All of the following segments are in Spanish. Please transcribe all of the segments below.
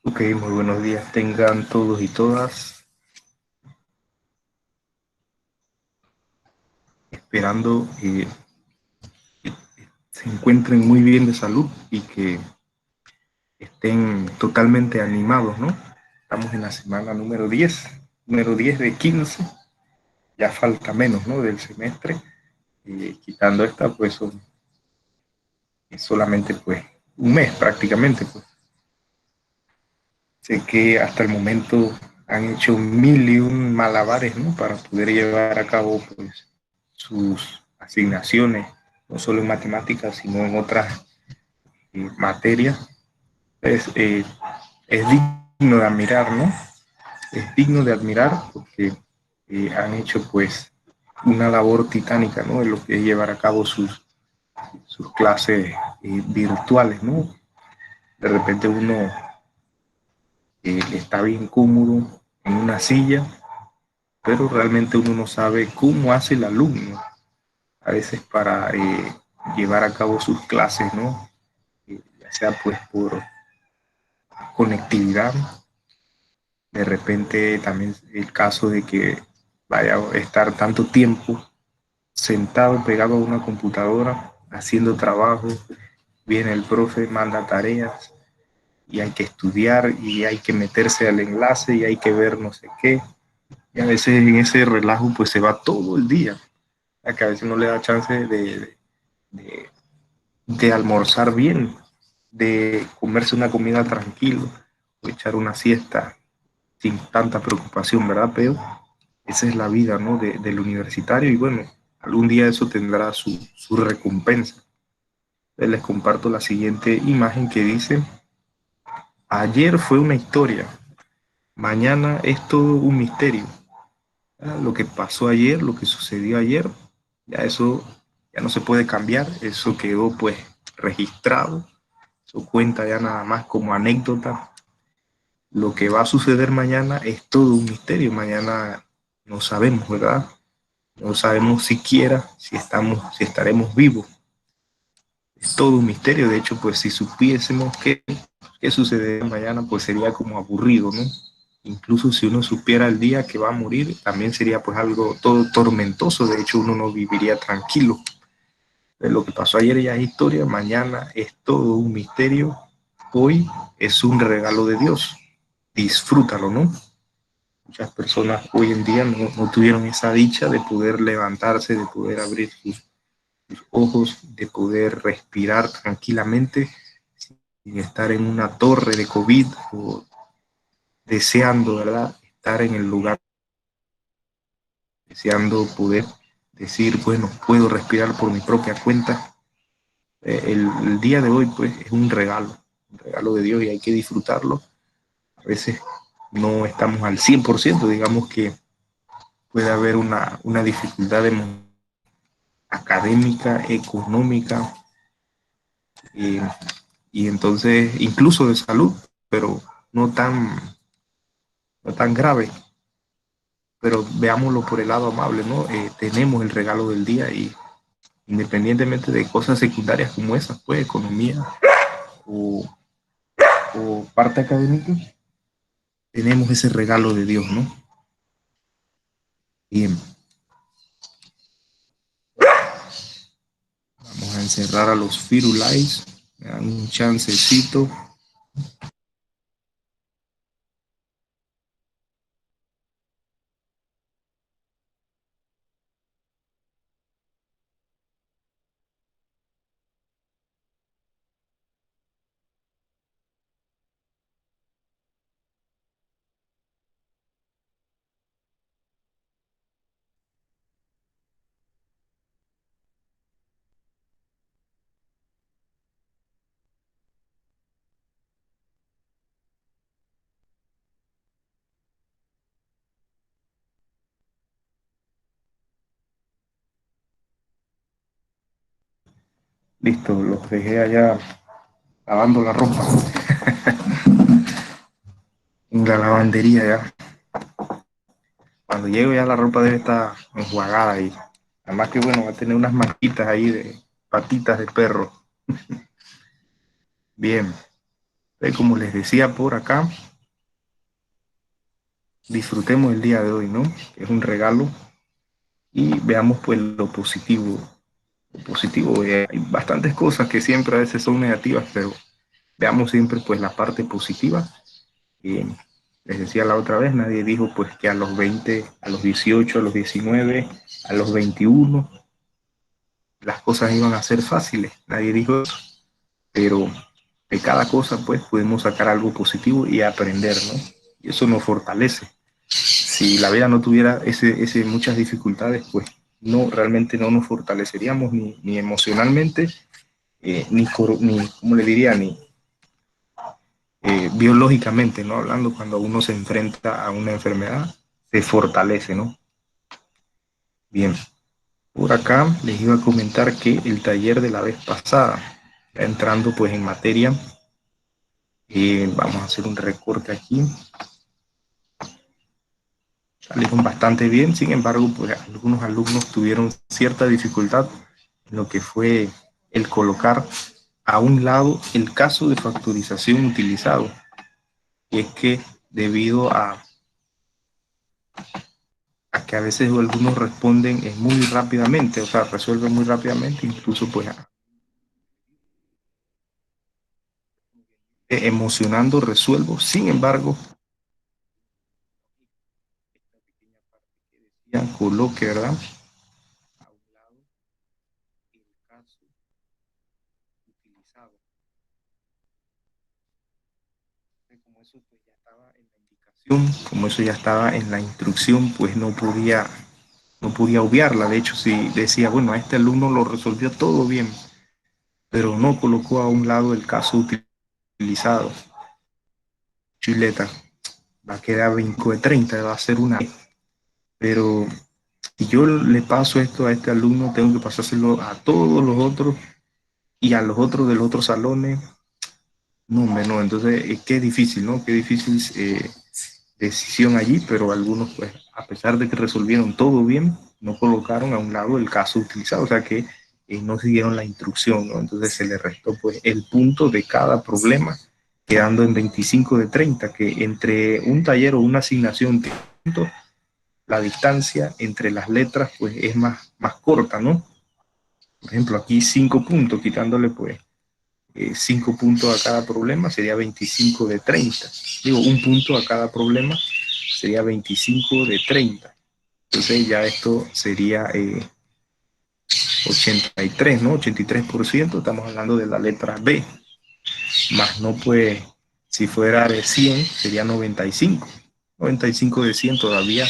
Ok, muy buenos días tengan todos y todas, esperando que se encuentren muy bien de salud y que estén totalmente animados, ¿no? Estamos en la semana número 10 de 15, ya falta menos, ¿no? Del semestre, quitando esta, pues es solamente pues un mes prácticamente, pues. Sé que hasta el momento han hecho mil y un malabares, ¿no? Para poder llevar a cabo pues sus asignaciones, no solo en matemáticas, sino en otras materias. Es, es digno de admirar, ¿no? Es digno de admirar porque han hecho pues una labor titánica, ¿no? En lo que es llevar a cabo sus clases virtuales, ¿no? De repente uno está bien cómodo en una silla, pero realmente uno no sabe cómo hace el alumno a veces para llevar a cabo sus clases, ¿no? Ya sea pues por conectividad, de repente también el caso de que vaya a estar tanto tiempo sentado pegado a una computadora haciendo trabajo, viene el profe, manda tareas y hay que estudiar y hay que meterse al enlace y hay que ver no sé qué. Y a veces en ese relajo pues se va todo el día, a que a veces no le da chance de, de almorzar bien, de comerse una comida tranquilo o echar una siesta sin tanta preocupación, ¿verdad? Pero esa es la vida, ¿no? Del universitario y bueno, algún día eso tendrá su recompensa. Les comparto la siguiente imagen que dice, ayer fue una historia, mañana es todo un misterio. Lo que pasó ayer, lo que sucedió ayer, ya eso ya no se puede cambiar, eso quedó pues registrado, eso cuenta ya nada más como anécdota. Lo que va a suceder mañana es todo un misterio, mañana no sabemos, ¿verdad? No sabemos siquiera si estaremos vivos. Es todo un misterio, de hecho, pues si supiésemos qué sucederá mañana, pues sería como aburrido, ¿no? Incluso si uno supiera el día que va a morir, también sería pues algo todo tormentoso, de hecho uno no viviría tranquilo. Lo que pasó ayer ya es historia, mañana es todo un misterio, hoy es un regalo de Dios, disfrútalo, ¿no? Muchas personas hoy en día no tuvieron esa dicha de poder levantarse, de poder abrir sus ojos, de poder respirar tranquilamente sin estar en una torre de COVID o deseando, ¿verdad? Estar en el lugar, deseando poder decir, bueno, puedo respirar por mi propia cuenta. El día de hoy, pues, es un regalo de Dios y hay que disfrutarlo. A veces no estamos al 100%, digamos que puede haber una dificultad académica, económica, eh, y entonces incluso de salud, pero no tan, no tan grave. Pero veámoslo por el lado amable, ¿no? Tenemos el regalo del día y independientemente de cosas secundarias como esas, pues economía o, o parte académica, tenemos ese regalo de Dios, ¿no? Bien, vamos a encerrar a los firulais, me dan un chancecito. Listo, los dejé allá lavando la ropa en la lavandería ya. Cuando llego ya la ropa debe estar enjuagada y además que bueno, va a tener unas manchitas ahí de patitas de perro. Bien, Como les decía por acá, disfrutemos el día de hoy, ¿no? Es un regalo y veamos pues lo positivo. Lo positivo, hay bastantes cosas que siempre a veces son negativas, pero veamos siempre pues la parte positiva. Y les decía la otra vez, nadie dijo pues que a los 20, a los 18, a los 19, a los 21 las cosas iban a ser fáciles. Nadie dijo eso, pero de cada cosa pues podemos sacar algo positivo y aprender, ¿no? Y eso nos fortalece. Si la vida no tuviera muchas dificultades, pues no, realmente no nos fortaleceríamos ni emocionalmente, ni, ¿cómo le diría? Ni biológicamente, ¿no? Hablando, cuando uno se enfrenta a una enfermedad, se fortalece, ¿no? Bien, por acá les iba a comentar que el taller de la vez pasada, entrando pues en materia, vamos a hacer un recorte aquí. Salieron bastante bien, sin embargo, pues algunos alumnos tuvieron cierta dificultad en lo que fue el colocar a un lado el caso de factorización utilizado. Y es que debido a que a veces algunos responden muy rápidamente, o sea, resuelven muy rápidamente, incluso pues emocionando resuelvo. Sin embargo, ya coloque, ¿verdad? A un lado el caso utilizado. Como eso pues ya estaba en la indicación, como eso ya estaba en la instrucción, pues no podía obviarla. De hecho, si decía, bueno, a este alumno lo resolvió todo bien, pero no colocó a un lado el caso utilizado. Chuleta, va a quedar 20 de 30, va a ser una. Pero si yo le paso esto a este alumno, tengo que pasárselo a todos los otros y a los otros de los otros salones. No, hombre, no. Entonces, qué difícil, ¿no? Qué difícil decisión allí, pero algunos, pues, a pesar de que resolvieron todo bien, no colocaron a un lado el caso utilizado, o sea que no siguieron la instrucción, ¿no? Entonces se le restó, pues, el punto de cada problema, quedando en 25 de 30, que entre un taller o una asignación, la distancia entre las letras, pues, es más corta, ¿no? Por ejemplo, aquí 5 puntos, quitándole, pues, 5 puntos a cada problema, sería 25 de 30. Digo, un punto a cada problema sería 25 de 30. Entonces ya esto sería 83, ¿no? 83%, estamos hablando de la letra B. Más no, pues, si fuera de 100, sería 95. 95 de 100 todavía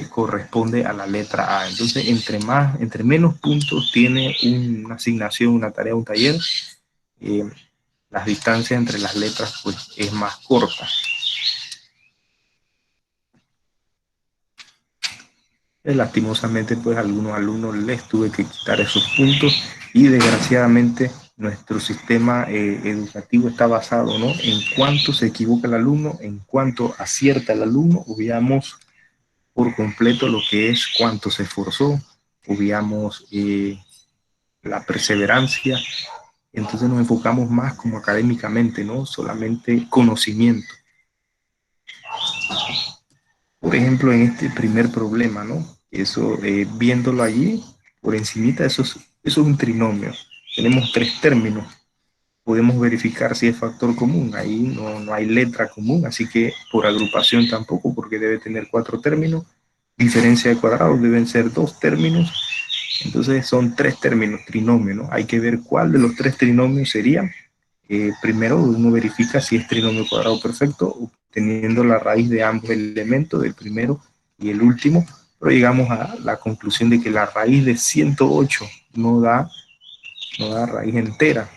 corresponde a la letra A. Entonces, entre menos puntos tiene una asignación, una tarea, un taller, eh, las distancias entre las letras pues es más corta. Lastimosamente pues a algunos alumnos les tuve que quitar esos puntos y desgraciadamente nuestro sistema educativo está basado, ¿no?, en cuánto se equivoca el alumno, en cuánto acierta el alumno. Obviamos por completo lo que es cuánto se esforzó, obviamos la perseverancia. Entonces nos enfocamos más como académicamente, ¿no? Solamente conocimiento. Por ejemplo, en este primer problema, ¿no? Eso, viéndolo allí, por encimita, eso es un trinomio. Tenemos tres términos. Podemos verificar si es factor común. Ahí no hay letra común, así que por agrupación tampoco, porque debe tener cuatro términos. Diferencia de cuadrados deben ser dos términos. Entonces son tres términos, trinomio, ¿no? Hay que ver cuál de los tres trinomios sería. Primero uno verifica si es trinomio cuadrado perfecto, obteniendo la raíz de ambos elementos, del primero y el último, pero llegamos a la conclusión de que la raíz de 108 no da raíz entera.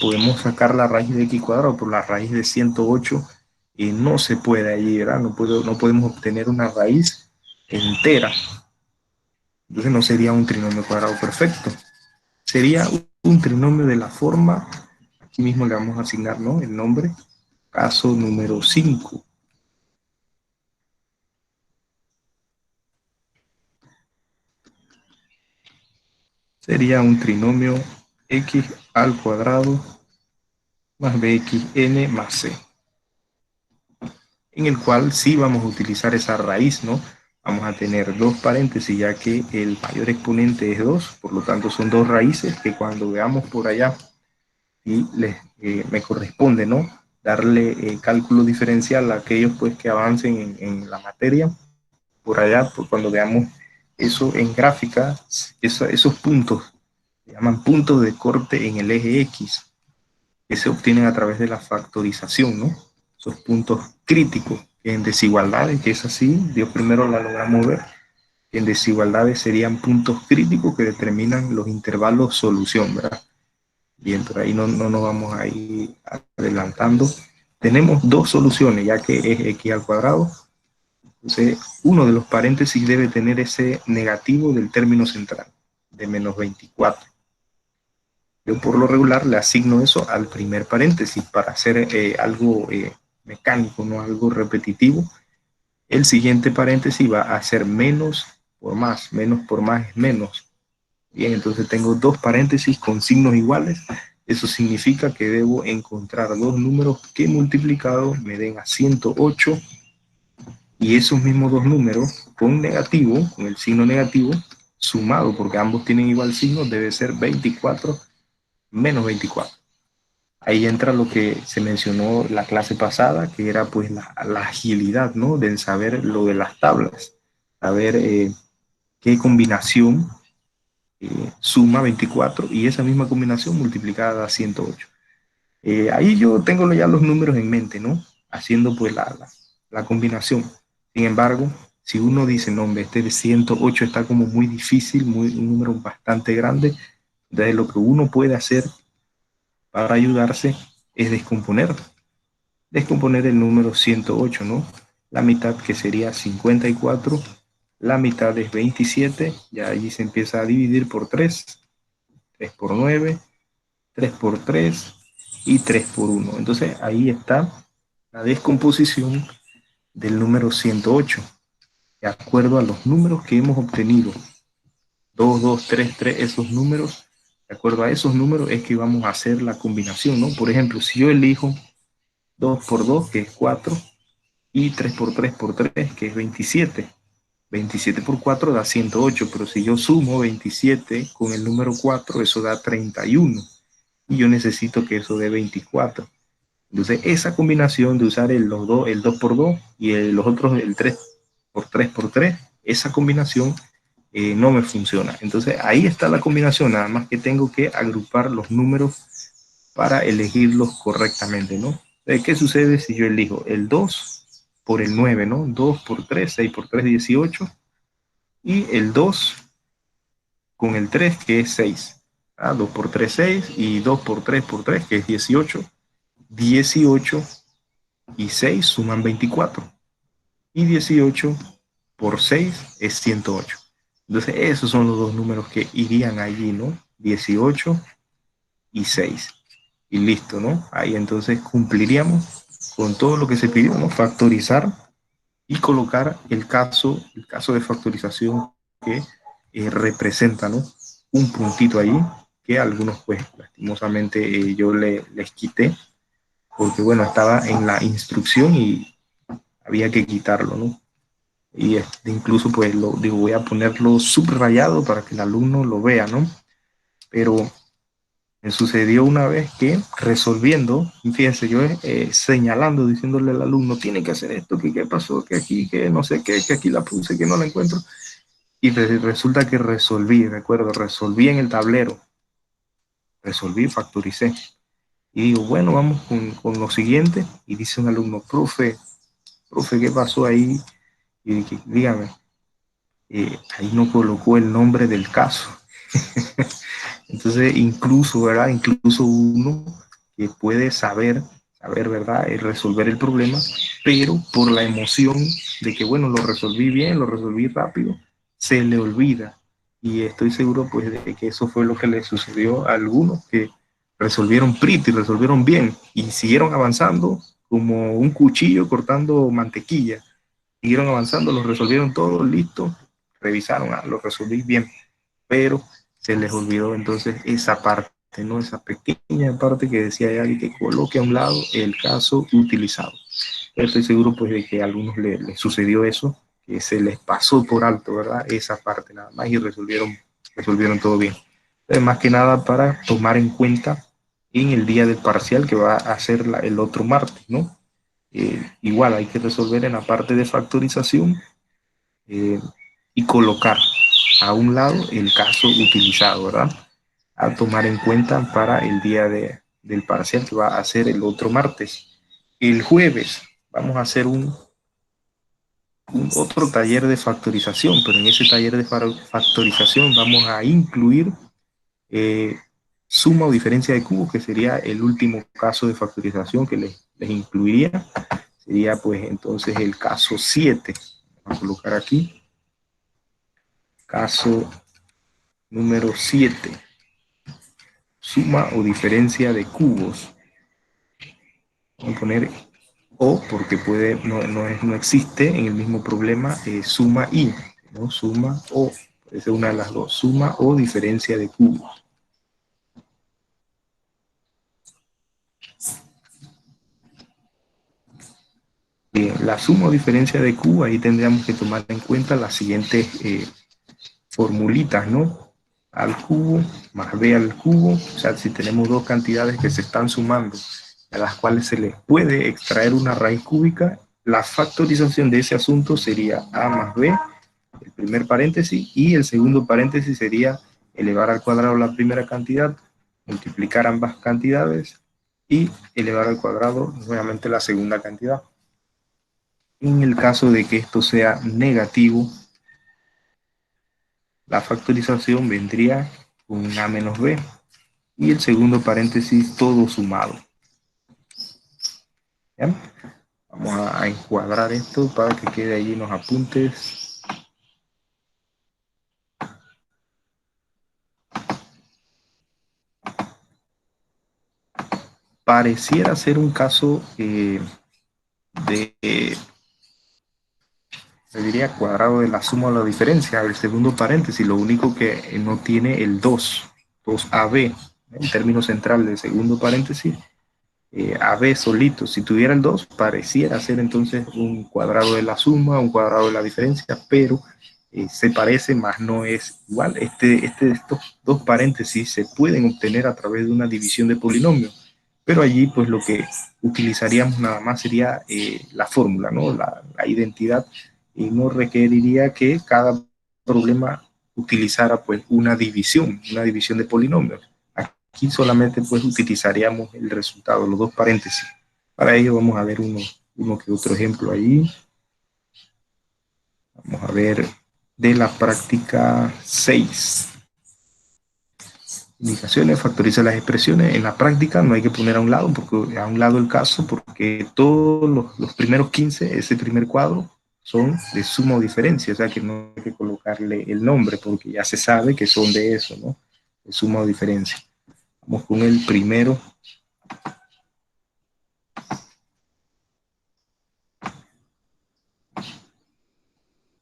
Podemos sacar la raíz de x cuadrado, pero la raíz de 108 no se puede allí, ¿verdad? No podemos obtener una raíz entera. Entonces no sería un trinomio cuadrado perfecto. Sería un trinomio de la forma, aquí mismo le vamos a asignar, ¿no?, el nombre, caso número 5. Sería un trinomio x al cuadrado más bxn más c, en el cual sí vamos a utilizar esa raíz, ¿no? Vamos a tener dos paréntesis, ya que el mayor exponente es 2, por lo tanto son dos raíces que cuando veamos por allá y me corresponde, ¿no? Darle cálculo diferencial a aquellos pues que avancen en la materia, por allá, pues, cuando veamos eso en gráfica, esos puntos, se llaman puntos de corte en el eje X, que se obtienen a través de la factorización, ¿no? Esos puntos críticos en desigualdades, que es así, Dios primero la logramos ver, que en desigualdades serían puntos críticos que determinan los intervalos solución, ¿verdad? Bien, por ahí no nos vamos a ir adelantando. Tenemos dos soluciones, ya que es x al cuadrado. Entonces, uno de los paréntesis debe tener ese negativo del término central, de menos 24. Yo por lo regular le asigno eso al primer paréntesis para hacer algo mecánico, no algo repetitivo. El siguiente paréntesis va a ser menos por más es menos. Bien, entonces tengo dos paréntesis con signos iguales. Eso significa que debo encontrar dos números que multiplicados me den a 108 y esos mismos dos números con negativo, con el signo negativo, sumado, porque ambos tienen igual signo, debe ser 24 menos 24. Ahí entra lo que se mencionó la clase pasada, que era pues la agilidad, ¿no? Del saber lo de las tablas, saber qué combinación suma 24 y esa misma combinación multiplicada a 108. Ahí yo tengo ya los números en mente, ¿no? Haciendo pues la combinación. Sin embargo, si uno dice, no, hombre, este de 108 está como muy difícil, un número bastante grande, entonces lo que uno puede hacer para ayudarse es descomponer el número 108, ¿no? La mitad que sería 54, la mitad es 27, ya allí se empieza a dividir por 3, 3 por 9, 3 por 3 y 3 por 1. Entonces ahí está la descomposición del número 108, de acuerdo a los números que hemos obtenido. 2, 2, 3, 3, esos números, de acuerdo a esos números es que vamos a hacer la combinación, ¿no? Por ejemplo, si yo elijo 2 por 2, que es 4, y 3 por 3, que es 27. 27 por 4 da 108, pero si yo sumo 27 con el número 4, eso da 31. Y yo necesito que eso dé 24. Entonces, esa combinación de usar el 2 por 2 y los otros, el 3 por 3, esa combinación no me funciona. Entonces, ahí está la combinación, nada más que tengo que agrupar los números para elegirlos correctamente, ¿no? ¿Qué sucede si yo elijo el 2 por el 9, ¿no? 2 por 3, 6 por 3, 18, y el 2 con el 3, que es 6. 2 por 3, 6, y 2 por 3, que es 18. 18 y 6 suman 24. Y 18 por 6 es 108. Entonces, esos son los dos números que irían allí, ¿no? 18 y 6. Y listo, ¿no? Ahí entonces cumpliríamos con todo lo que se pidió, ¿no? Factorizar y colocar el caso de factorización que representa, ¿no? Un puntito allí que algunos, pues, lastimosamente yo les quité, porque, bueno, estaba en la instrucción y había que quitarlo, ¿no? Y incluso, pues, lo digo, voy a ponerlo subrayado para que el alumno lo vea, ¿no? Pero me sucedió una vez que resolviendo, fíjense, yo señalando, diciéndole al alumno, tiene que hacer esto, que qué pasó, que aquí, que no sé qué, que aquí la puse, que no la encuentro. Y resulta que resolví en el tablero, resolví, factoricé. Y digo, bueno, vamos con lo siguiente. Y dice un alumno, profe, ¿qué pasó ahí? Y dije, dígame, ahí no colocó el nombre del caso. Entonces, incluso, ¿verdad? Incluso uno que puede saber, ¿verdad? Resolver el problema, pero por la emoción de que, bueno, lo resolví bien, lo resolví rápido, se le olvida. Y estoy seguro, pues, de que eso fue lo que le sucedió a algunos que resolvieron pretty, resolvieron bien y siguieron avanzando como un cuchillo cortando mantequilla. Siguieron avanzando, lo resolvieron todo, listo, revisaron, lo resolví bien, pero se les olvidó entonces esa parte, ¿no? Esa pequeña parte que decía ya que coloque a un lado el caso utilizado. Pero estoy seguro pues de que a algunos les sucedió eso, que se les pasó por alto, ¿verdad? Esa parte nada más y resolvieron todo bien. Entonces, más que nada para tomar en cuenta en el día del parcial que va a ser el otro martes, ¿no? Igual hay que resolver en la parte de factorización eh, y colocar a un lado el caso utilizado, ¿verdad? A tomar en cuenta para el día del parcial que va a ser el otro martes. El jueves vamos a hacer un otro taller de factorización, pero en ese taller de factorización vamos a incluir eh, suma o diferencia de cubos, que sería el último caso de factorización que les incluiría. Sería pues entonces el caso 7. Vamos a colocar aquí, caso número 7, suma o diferencia de cubos. Vamos a poner o, porque puede, no existe en el mismo problema suma y, ¿no? Suma o, puede ser una de las dos, suma o diferencia de cubos. Bien, la suma o diferencia de cubos, ahí tendríamos que tomar en cuenta las siguientes formulitas, ¿no? Al cubo más b al cubo, o sea, si tenemos dos cantidades que se están sumando, a las cuales se les puede extraer una raíz cúbica, la factorización de ese asunto sería a más b, el primer paréntesis, y el segundo paréntesis sería elevar al cuadrado la primera cantidad, multiplicar ambas cantidades y elevar al cuadrado nuevamente la segunda cantidad. En el caso de que esto sea negativo, la factorización vendría con a menos b y el segundo paréntesis todo sumado. ¿Ya? Vamos a encuadrar esto para que quede allí en los apuntes. Pareciera ser un caso de, se diría cuadrado de la suma o la diferencia, el segundo paréntesis, lo único que no tiene el 2AB, el término central del segundo paréntesis, AB solito. Si tuviera el 2, pareciera ser entonces un cuadrado de la suma, un cuadrado de la diferencia, pero se parece, más no es igual. Estos dos paréntesis se pueden obtener a través de una división de polinomios, pero allí pues lo que utilizaríamos nada más sería la fórmula, ¿no? La identidad, y no requeriría que cada problema utilizara pues una división de polinomios. Aquí solamente pues utilizaríamos el resultado, los dos paréntesis. Para ello vamos a ver uno que otro ejemplo ahí. Vamos a ver de la práctica 6. Indicaciones, factoriza las expresiones. En la práctica no hay que poner a un lado el caso, porque todos los primeros 15, ese primer cuadro, son de suma o diferencia, o sea que no hay que colocarle el nombre, porque ya se sabe que son de eso, ¿no? De suma o diferencia. Vamos con el primero.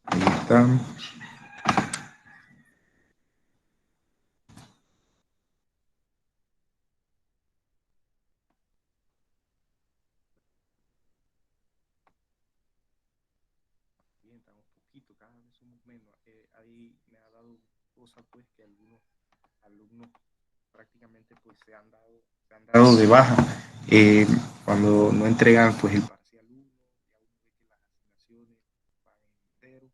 Ahí está. Estamos poquito, cada vez somos menos. Ahí me ha dado cosa pues que algunos alumnos prácticamente pues se han dado de baja cuando no entregan pues el parcial 1, ya uno ve que las asignaciones van en cero,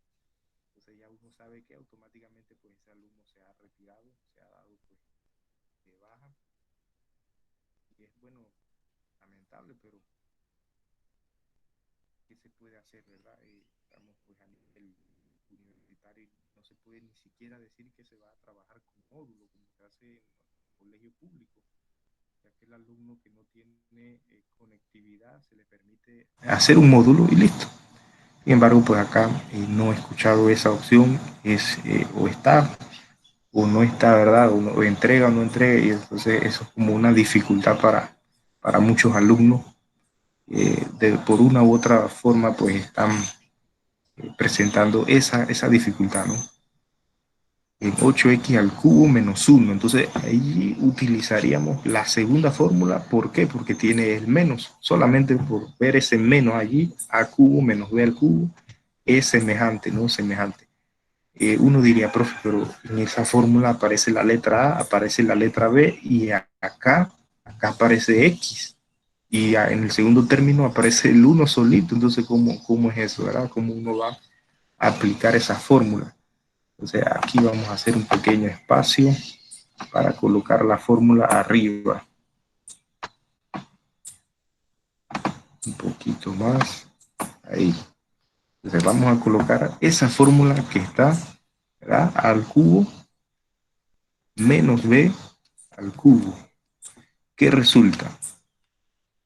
entonces ya uno sabe que automáticamente pues ese alumno se ha retirado, se ha dado pues de baja, y es bueno, lamentable, pero ¿qué se puede hacer, verdad? Estamos pues a nivel universitario y no se puede ni siquiera decir que se va a trabajar con módulo como se hace en el colegio público, ya que el alumno que no tiene conectividad se le permite hacer un módulo y listo. Sin embargo, pues acá no he escuchado esa opción, es o está o no está, ¿verdad? O entrega o no entrega, y entonces eso es como una dificultad para muchos alumnos. Por una u otra forma, pues están presentando esa dificultad, ¿no? en 8x al cubo menos 1. Entonces ahí utilizaríamos la segunda fórmula. ¿Por qué? Porque tiene el menos. Solamente por ver ese menos allí, a cubo menos b al cubo, es semejante, ¿no? Semejante. Uno diría, profe, pero en esa fórmula aparece la letra A, aparece la letra B y acá aparece X. Y en el segundo término aparece el 1 solito. Entonces, ¿cómo es eso, verdad? ¿Cómo uno va a aplicar esa fórmula? Entonces, aquí vamos a hacer un pequeño espacio para colocar la fórmula arriba. Un poquito más. Ahí. Entonces, vamos a colocar esa fórmula que está, ¿verdad? Al cubo menos b al cubo. ¿Qué resulta?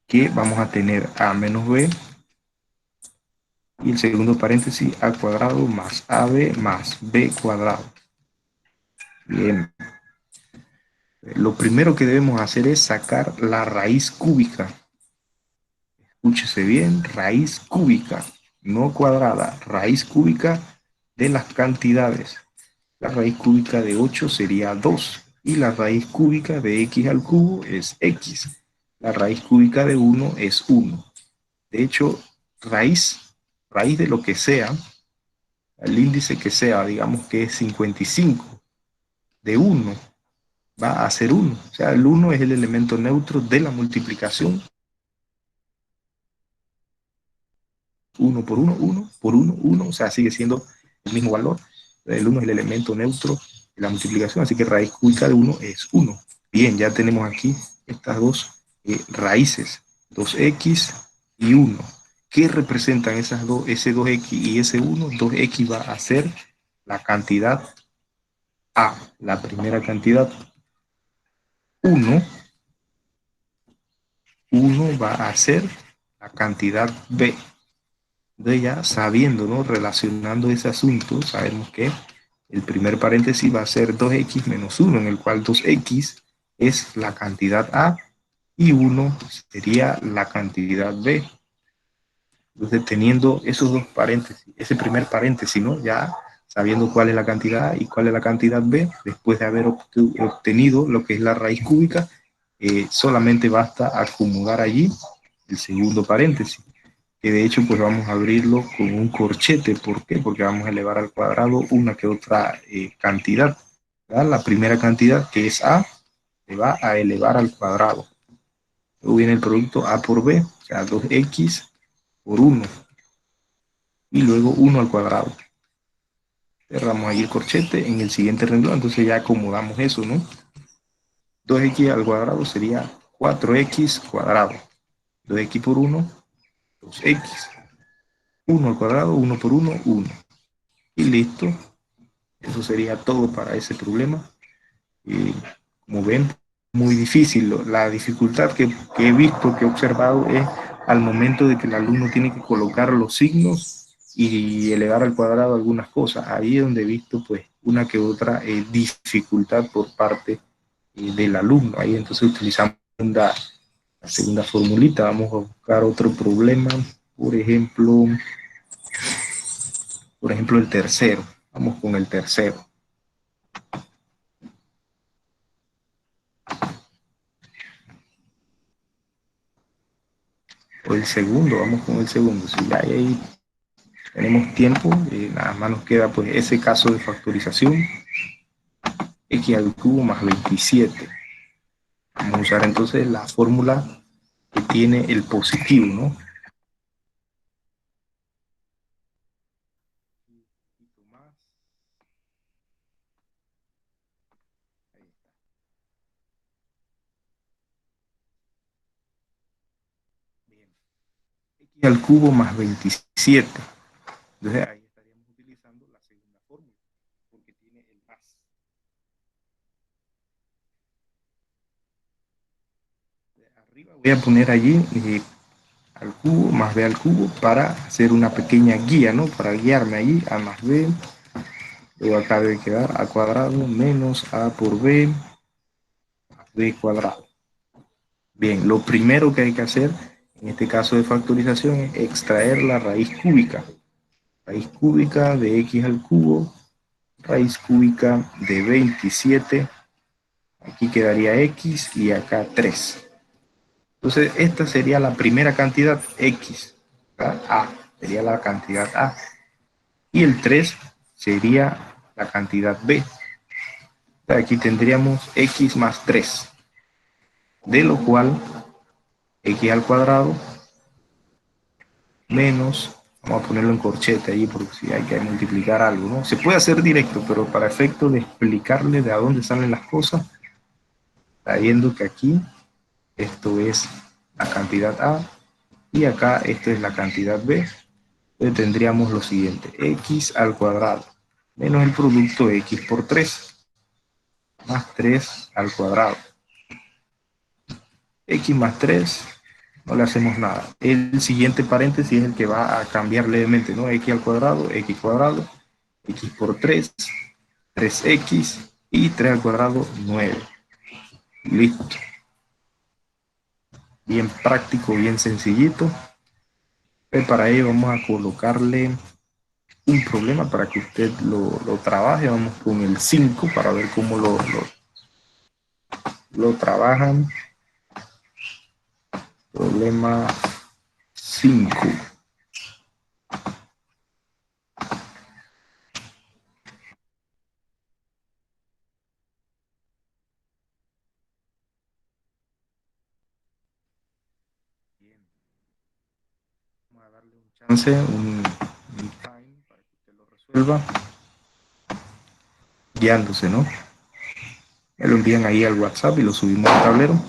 Que vamos a tener a menos b y el segundo paréntesis a cuadrado más ab más b cuadrado. Bien. Lo primero que debemos hacer es sacar la raíz cúbica. Escúchese bien, raíz cúbica, no cuadrada, raíz cúbica de las cantidades. La raíz cúbica de 8 sería 2 y la raíz cúbica de x al cubo es x. La raíz cúbica de 1 es 1. De hecho, raíz de lo que sea, el índice que sea, digamos que es 55, de 1 va a ser 1. O sea, el 1 es el elemento neutro de la multiplicación. 1 por 1, 1 por 1, 1, o sea, sigue siendo el mismo valor. El 1 es el elemento neutro de la multiplicación, así que raíz cúbica de 1 es 1. Bien, ya tenemos aquí estas dos raíces, 2x y 1. ¿Qué representan esas dos, ese 2x y ese 1? 2x va a ser la cantidad A, la primera cantidad. 1, 1 va a ser la cantidad B. De ya sabiendo, ¿no? Relacionando ese asunto, sabemos que el primer paréntesis va a ser 2x menos 1, en el cual 2x es la cantidad A y 1 sería la cantidad B. Entonces, teniendo esos dos paréntesis, ese primer paréntesis, ¿no? Ya sabiendo cuál es la cantidad A y cuál es la cantidad B, después de haber obtenido lo que es la raíz cúbica, solamente basta acomodar allí el segundo paréntesis, que de hecho pues vamos a abrirlo con un corchete. ¿Por qué? Porque vamos a elevar al cuadrado una que otra cantidad, ¿verdad? La primera cantidad, que es A, se va a elevar al cuadrado. Luego viene el producto A por B, o sea, 2x por 1, y luego 1 al cuadrado. Cerramos ahí el corchete en el siguiente renglón, entonces ya acomodamos eso, ¿no? 2x al cuadrado sería 4x cuadrado. 2x por 1, 2x. 1 al cuadrado, 1 por 1, 1. Y listo. Eso sería todo para ese problema. Como ven, muy difícil. La dificultad que he visto, que he observado, es al momento de que el alumno tiene que colocar los signos y elevar al cuadrado algunas cosas. Ahí es donde he visto pues una que otra dificultad por parte del alumno. Ahí entonces utilizamos la segunda formulita. Vamos a buscar otro problema. Por ejemplo, el tercero. Vamos con el tercero. O el segundo, vamos con el segundo. Si ya ahí tenemos tiempo, nada más nos queda pues ese caso de factorización, x al cubo más 27. Vamos a usar entonces la fórmula que tiene el positivo, ¿no? Bien. X al cubo más 27. Entonces ahí estaríamos utilizando la segunda fórmula, porque tiene el más. De arriba voy a poner allí al cubo más b al cubo para hacer una pequeña guía, ¿no? Para guiarme allí, a más b. Luego acá debe quedar a cuadrado menos a por b más b cuadrado. Bien, lo primero que hay que hacer en este caso de factorización es extraer la raíz cúbica. Raíz cúbica de x al cubo raíz cúbica de 27, aquí quedaría x y acá 3. Entonces, esta sería la primera cantidad x, ¿verdad? A, sería la cantidad A. Y el 3 sería la cantidad B. Aquí tendríamos x más 3, de lo cual x al cuadrado menos, vamos a ponerlo en corchete ahí porque si hay que multiplicar algo, ¿no? Se puede hacer directo, pero para efecto de explicarle de a dónde salen las cosas, sabiendo que aquí esto es la cantidad A y acá esto es la cantidad B, entonces tendríamos lo siguiente, x al cuadrado menos el producto x por 3 más 3 al cuadrado. X más 3 no le hacemos nada. El siguiente paréntesis es el que va a cambiar levemente, ¿no? X al cuadrado, x por 3, 3x y 3 al cuadrado, 9. Listo. Bien práctico, bien sencillito. Para ello vamos a colocarle un problema para que usted lo trabaje. Vamos con el 5 para ver cómo lo trabajan. Problema 5. Vamos a darle un chance, un time para que usted lo resuelva, guiándose, ¿no? Me lo envían ahí al WhatsApp y lo subimos al tablero.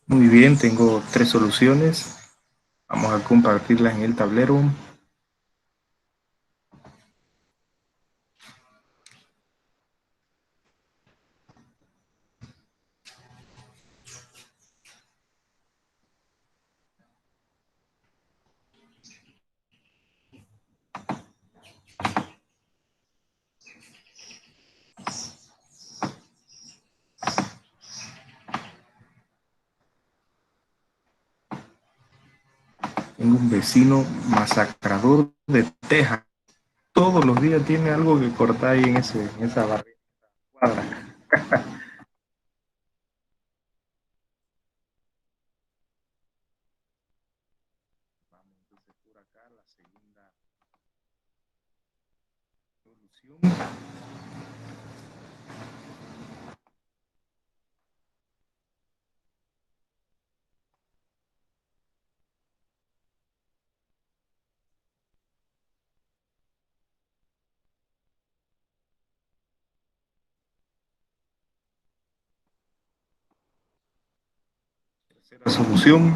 Muy bien, tengo tres soluciones. Vamos a compartirlas en el tablero. Tengo un vecino masacrador de Texas. Todos los días tiene algo que cortar ahí en esa barrera cuadra. Vamos entonces por acá, la segunda solución. Tercera solución.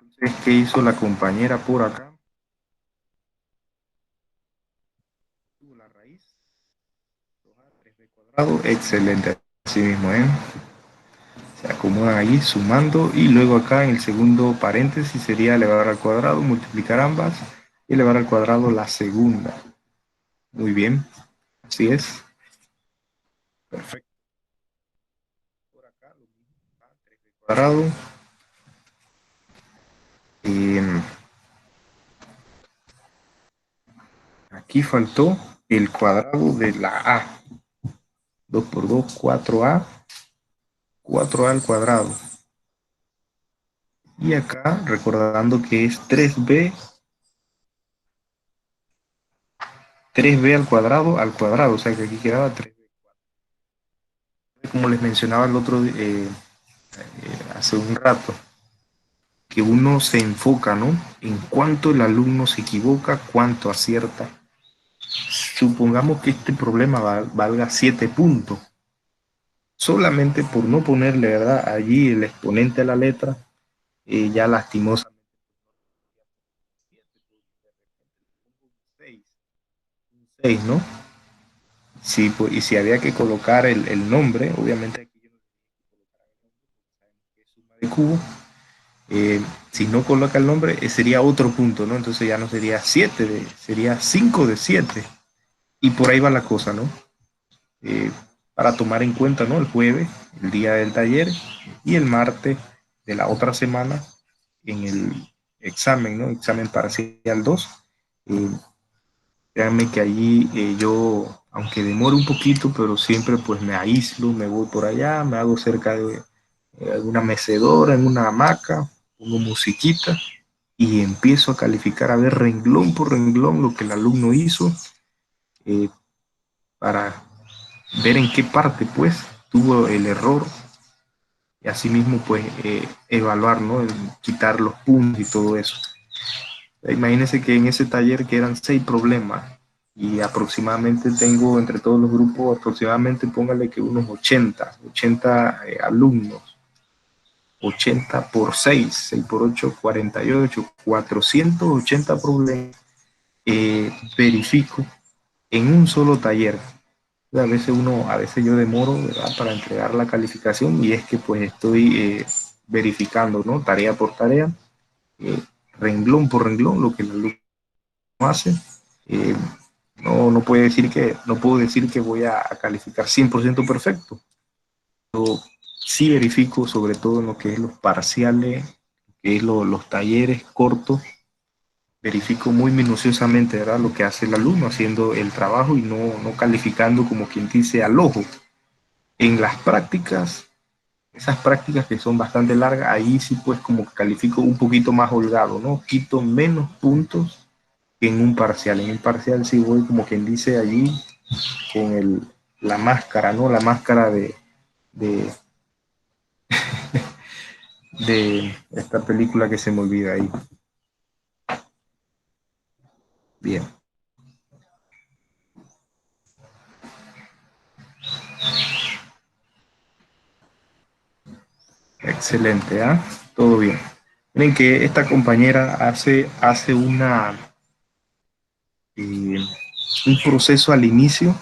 Entonces, ¿qué hizo la compañera por acá? Tuvo la raíz, 2a, 3b cuadrado. Excelente. Así mismo, ¿eh? Se acomodan allí sumando y luego acá en el segundo paréntesis sería elevar al cuadrado, multiplicar ambas y elevar al cuadrado la segunda. Muy bien, así es. Perfecto. Por acá lo mismo, a 3b cuadrado. Eh, Aquí faltó el cuadrado de la A. 2 por 2, 4a. 4a al cuadrado. Y acá recordando que es 3b al cuadrado, o sea que aquí quedaba 3b. Como les mencionaba el otro hace un rato, que uno se enfoca, ¿no? En cuánto el alumno se equivoca, cuánto acierta. Supongamos que este problema valga 7 puntos. Solamente por no ponerle, ¿verdad? Allí el exponente a la letra, ya lastimosamente 6, ¿no? Sí, pues, y si había que colocar el nombre, obviamente aquí yo no es suma de cubo. Si no coloca el nombre, sería otro punto, ¿no? Entonces ya no sería 7, sería 5 de 7. Y por ahí va la cosa, ¿no? Eh, para tomar en cuenta, ¿no? El jueves, el día del taller, y el martes de la otra semana en el examen, ¿no? Examen parcial 2. Eh, Créanme que allí yo, aunque demore un poquito, pero siempre pues me aíslo, me voy por allá, me hago cerca de alguna mecedora, en una hamaca, pongo musiquita y empiezo a calificar a ver renglón por renglón lo que el alumno hizo, eh, para ver en qué parte pues tuvo el error y asimismo pues evaluar, ¿no? Quitar los puntos y todo eso. Imagínense que en ese taller que eran 6 problemas y aproximadamente tengo entre todos los grupos aproximadamente, póngale que unos 80 alumnos. 80 por 6 por 8, 48, 480 problemas verifico en un solo taller. A veces yo demoro, ¿verdad?, para entregar la calificación y es que pues estoy verificando, ¿no? Tarea por tarea, eh, renglón por renglón, lo que el alumno hace. Eh, no no puedo decir que voy a calificar 100% perfecto. Sí verifico sobre todo en lo que es los parciales, que es los talleres cortos, verifico muy minuciosamente, ¿verdad?, lo que hace el alumno haciendo el trabajo y no calificando como quien dice al ojo. En las prácticas, esas prácticas que son bastante largas, ahí sí pues como que califico un poquito más holgado, ¿no? Quito menos puntos que en un parcial. En el parcial sí voy como quien dice allí con la máscara, ¿no? La máscara de de esta película que se me olvida ahí. Bien, excelente, ¿ah? Todo bien. Miren que esta compañera hace eh, un proceso al inicio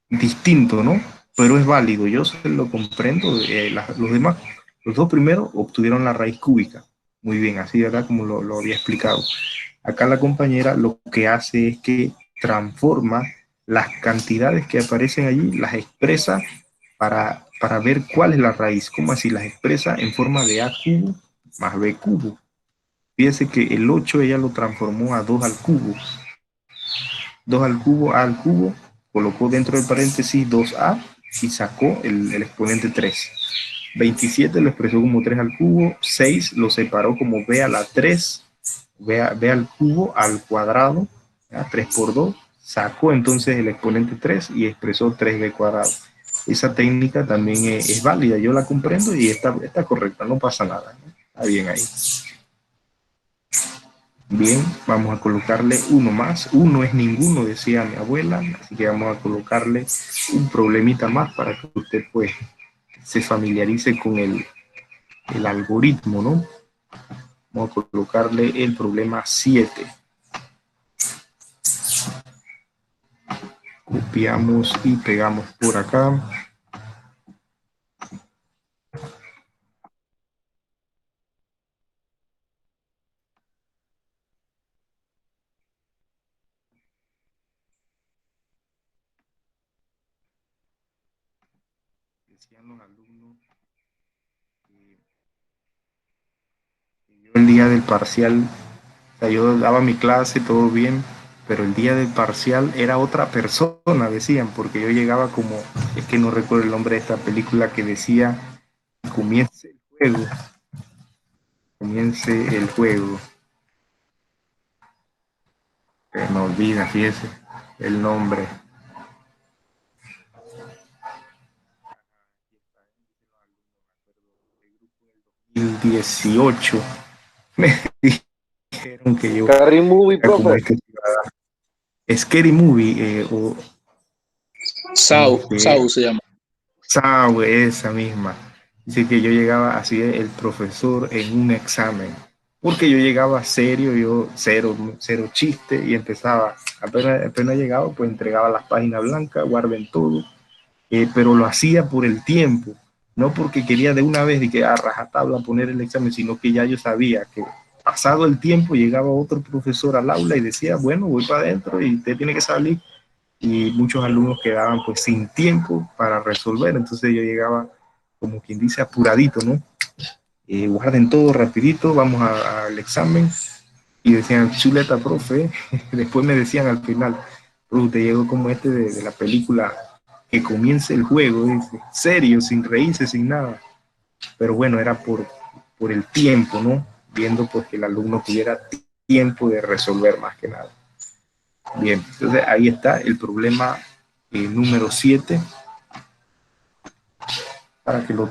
distinto, ¿no? Pero es válido, yo se lo comprendo. Los demás, los dos primeros obtuvieron la raíz cúbica. Muy bien, así, ¿verdad? Como lo había explicado. Acá la compañera lo que hace es que transforma las cantidades que aparecen allí, las expresa para ver cuál es la raíz. ¿Cómo así? Las expresa en forma de a cubo más b cubo. Fíjese que el 8 ella lo transformó a 2 al cubo. 2 al cubo, a al cubo, colocó dentro del paréntesis 2a y sacó el exponente 3. 27 lo expresó como 3 al cubo, 6 lo separó como b a la 3, b al cubo al cuadrado, ¿ya? 3 por 2, sacó entonces el exponente 3 y expresó 3b cuadrado. Esa técnica también es válida, yo la comprendo y está correcta, no pasa nada, ¿no? Está bien ahí. Bien, vamos a colocarle uno más. Uno es ninguno, decía mi abuela, así que vamos a colocarle un problemita más para que usted pues se familiarice con el algoritmo, ¿no? Vamos a colocarle el problema 7. Copiamos y pegamos por acá. Decían los alumnos que yo el día del parcial, o sea, yo daba mi clase, todo bien, pero el día del parcial era otra persona, decían, porque yo llegaba como, es que no recuerdo el nombre de esta película que decía, comience el juego, comience el juego. Me olvida, fíjese, el nombre. 2018 me dijeron que yo Scary Movie, era como profe. este Scary Movie Sau se llama. Sabe, esa misma. Dice que yo llegaba así el profesor en un examen, porque yo llegaba serio, yo cero, cero chiste y empezaba, apenas llegaba, pues entregaba las páginas blancas, guarden todo, pero lo hacía por el tiempo, no porque quería de una vez de que a rajatabla poner el examen, sino que ya yo sabía que pasado el tiempo llegaba otro profesor al aula y decía, bueno, voy para adentro y usted tiene que salir, y muchos alumnos quedaban pues sin tiempo para resolver, entonces yo llegaba como quien dice apuradito, ¿no? Guarden todo rapidito, vamos al examen y decían, chuleta, profe, después me decían al final, profe, te llegó como este de la película que comience el juego, dice, serio, sin reírse, sin nada, pero bueno, era por el tiempo, ¿no? Viendo pues que el alumno tuviera tiempo de resolver más que nada. Bien, entonces ahí está el problema número 7 para que lo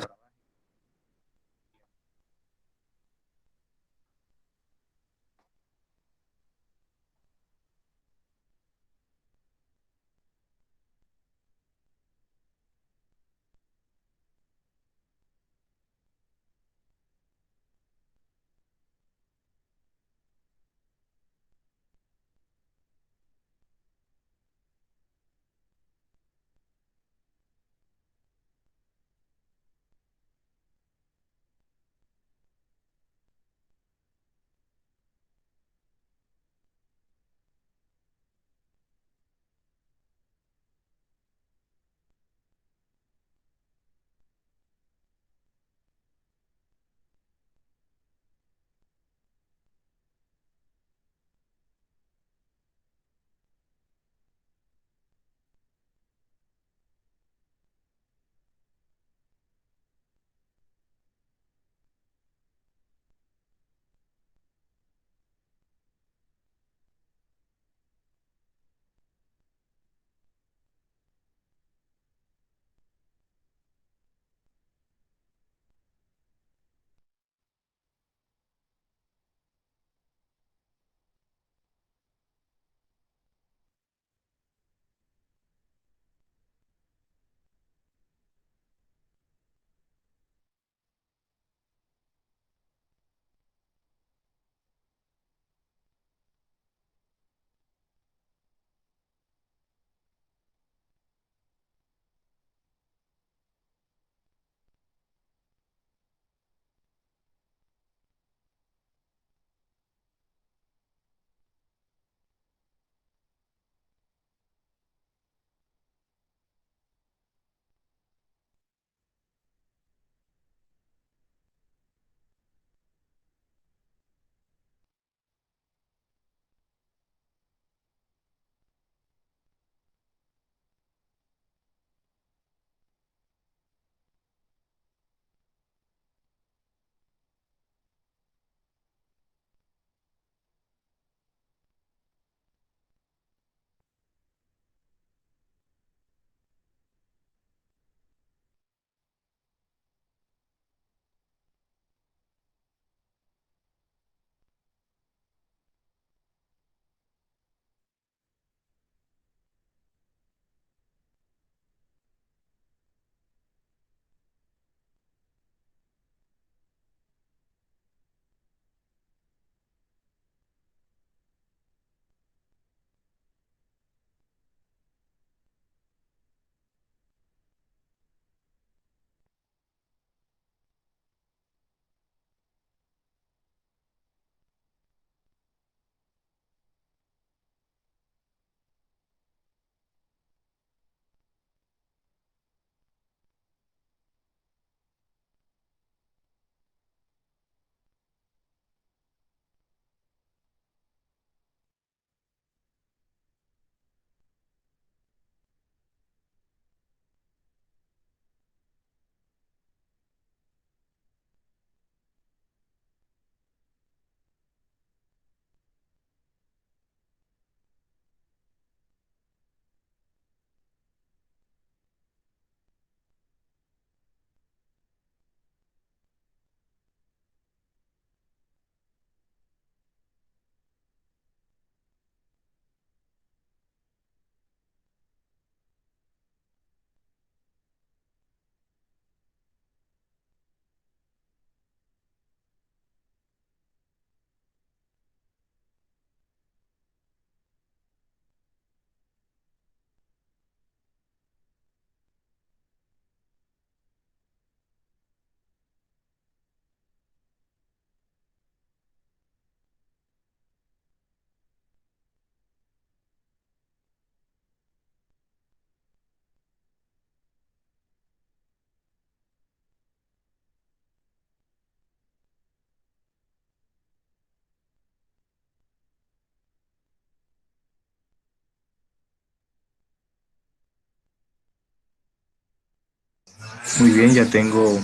Muy bien, ya tengo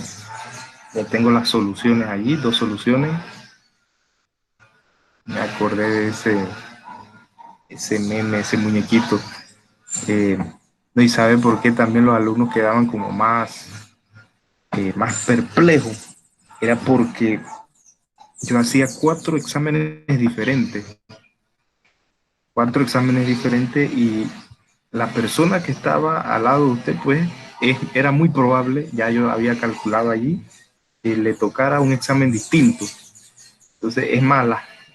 las soluciones allí, dos soluciones. Me acordé de ese meme, ese muñequito. Eh, no, y sabe por qué también los alumnos quedaban como más perplejos. Era porque yo hacía cuatro exámenes diferentes y la persona que estaba al lado de usted, pues era muy probable, ya yo había calculado allí, que le tocara un examen distinto. Entonces, es más,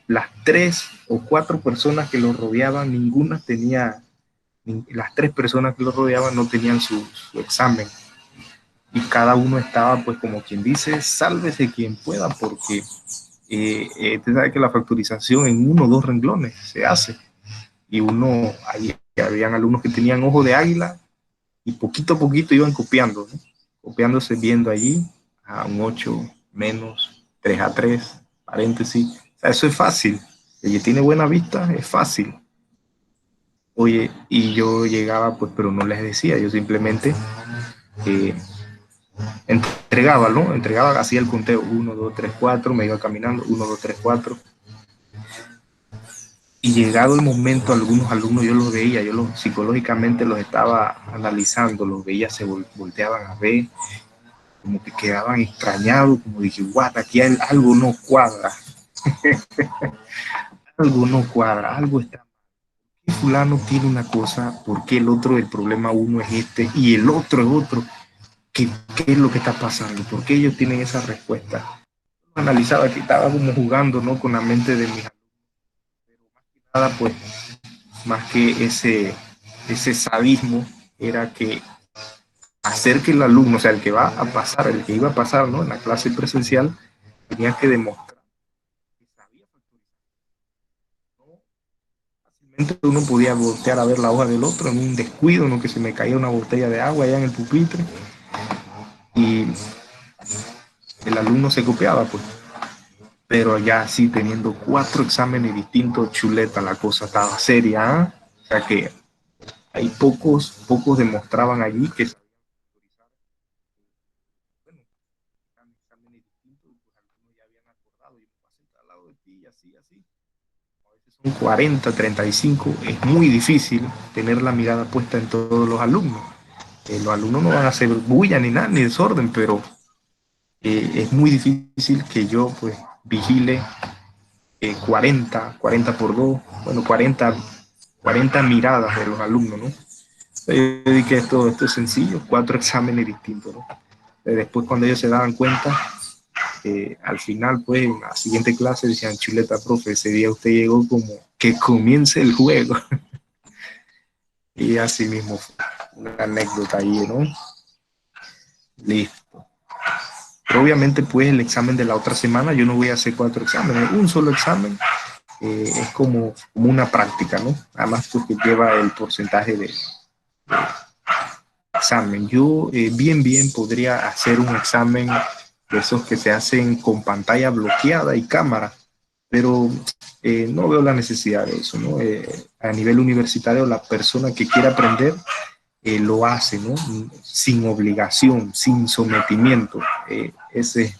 las tres o cuatro personas que lo rodeaban, ninguna tenía, las tres personas que lo rodeaban no tenían su examen. Y cada uno estaba, pues, como quien dice, sálvese quien pueda, porque usted sabe que la factorización en uno o dos renglones se hace. Y ahí habían alumnos que tenían ojo de águila y poquito a poquito iban copiando, ¿no? Copiándose, viendo allí a un 8 menos 3 a 3 paréntesis. O sea, eso es fácil. El que tiene buena vista es fácil. Oye, y yo llegaba, pues, pero no les decía, yo simplemente eh, entregaba, ¿no? Entregaba, hacía el conteo, 1 2 3 4, me iba caminando, 1 2 3 4. Y llegado el momento, algunos alumnos yo los veía, psicológicamente los estaba analizando, los veía, se volteaban a ver, como que quedaban extrañados, como dije, guau, aquí algo no cuadra, algo no cuadra, algo está. Fulano tiene una cosa, ¿por qué el otro, el problema uno es este y el otro es otro? ¿Qué es lo que está pasando? ¿Por qué ellos tienen esa respuesta? Analizaba que estaba como jugando, ¿no? Con la mente de mis nada, pues, más que ese sadismo, era que hacer que el alumno, o sea, el que va a pasar, el que iba a pasar, ¿no? En la clase presencial, tenía que demostrar que sabía fácilmente. Uno podía voltear a ver la hoja del otro en un descuido, ¿no? Que se me caía una botella de agua allá en el pupitre y el alumno se copiaba, pues. Pero ya sí, teniendo cuatro exámenes distintos, chuleta, la cosa estaba seria, ¿eh? O sea que hay pocos demostraban allí que bueno, exámenes distintos, y pues algunos ya habían acordado, y me voy a sentar al lado de ti, y así, así. A veces son 40, 35, es muy difícil tener la mirada puesta en todos los alumnos. Los alumnos no van a hacer bulla ni nada, ni desorden, pero es muy difícil que yo pues vigile 40 por 2, bueno, 40 miradas de los alumnos, ¿no? Yo dediqué esto es sencillo, cuatro exámenes distintos, ¿no? Después cuando ellos se daban cuenta, al final, pues, en la siguiente clase decían, chuleta, profe, ese día usted llegó como que comience el juego. Y así mismo fue una anécdota ahí, ¿no? Listo. Pero obviamente, pues, el examen de la otra semana, yo no voy a hacer cuatro exámenes, un solo examen. Es como una práctica, ¿no? Además, porque lleva el porcentaje de examen. Yo bien podría hacer un examen de esos que se hacen con pantalla bloqueada y cámara, pero no veo la necesidad de eso, ¿no? A nivel universitario, la persona que quiera aprender lo hace, ¿no? Sin obligación, sin sometimiento. Ese es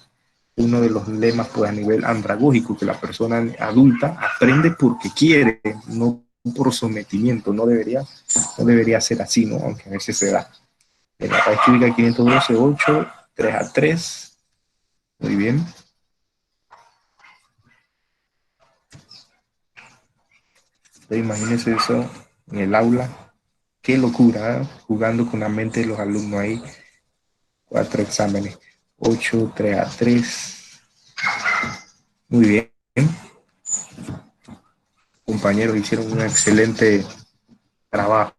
uno de los lemas, pues, a nivel andragógico, que la persona adulta aprende porque quiere, no por sometimiento. No debería ser así, ¿no? Aunque a veces se da. La raíz cúbica 512, 8, 3 a 3. Muy bien. Entonces, imagínense eso en el aula. Qué locura, ¿eh? Jugando con la mente de los alumnos ahí. Cuatro exámenes. 8, 3 a 3. Muy bien. Compañeros hicieron un excelente trabajo.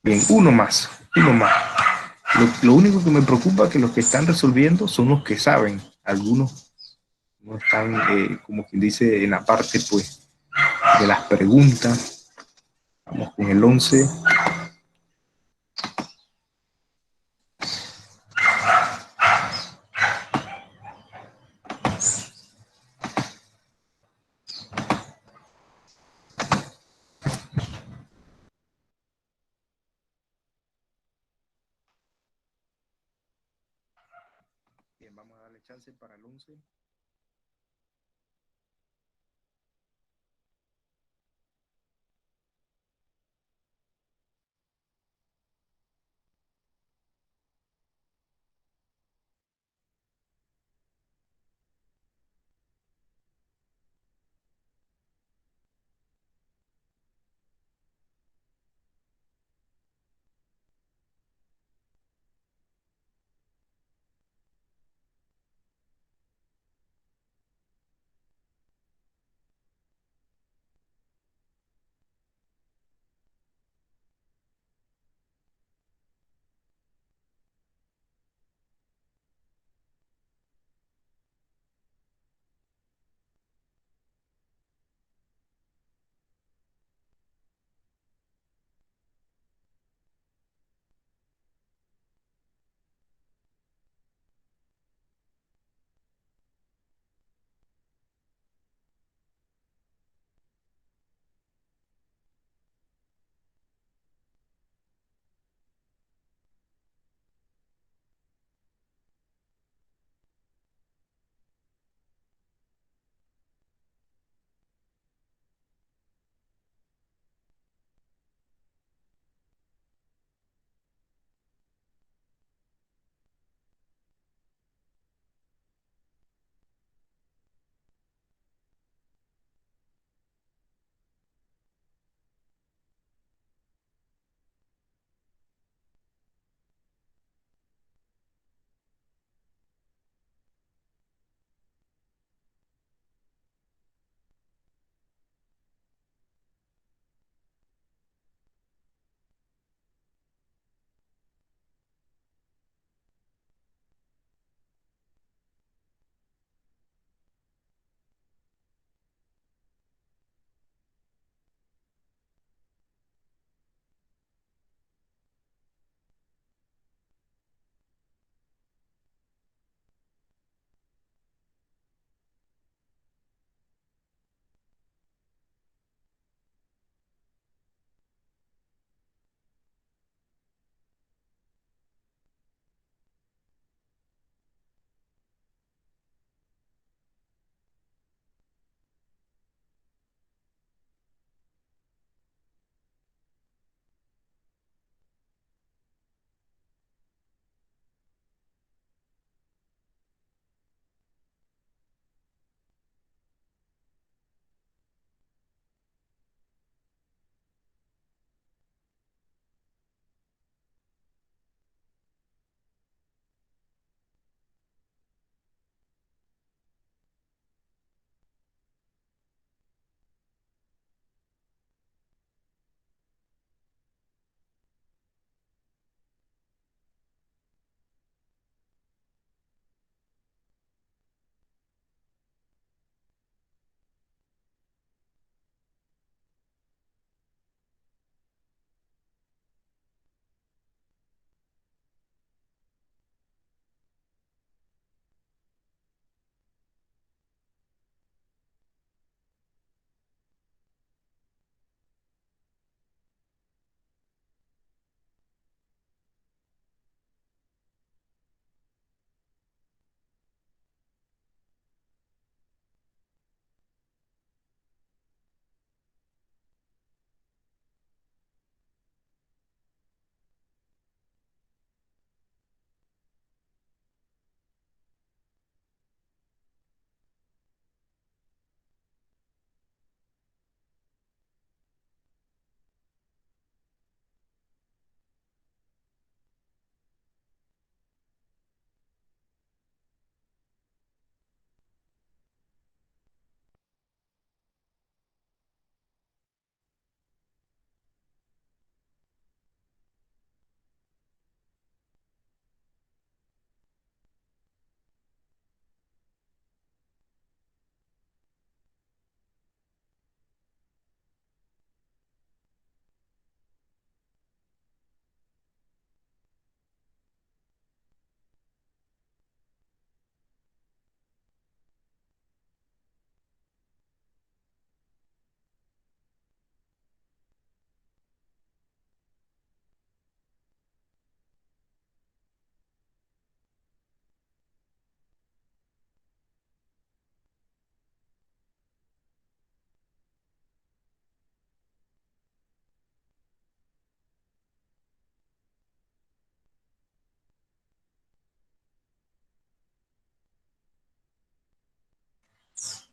Bien, uno más. Lo único que me preocupa es que los que están resolviendo son los que saben. Algunos no están, como quien dice, en la parte, pues, de las preguntas. Vamos con el 11. vamos a darle chance para el 11.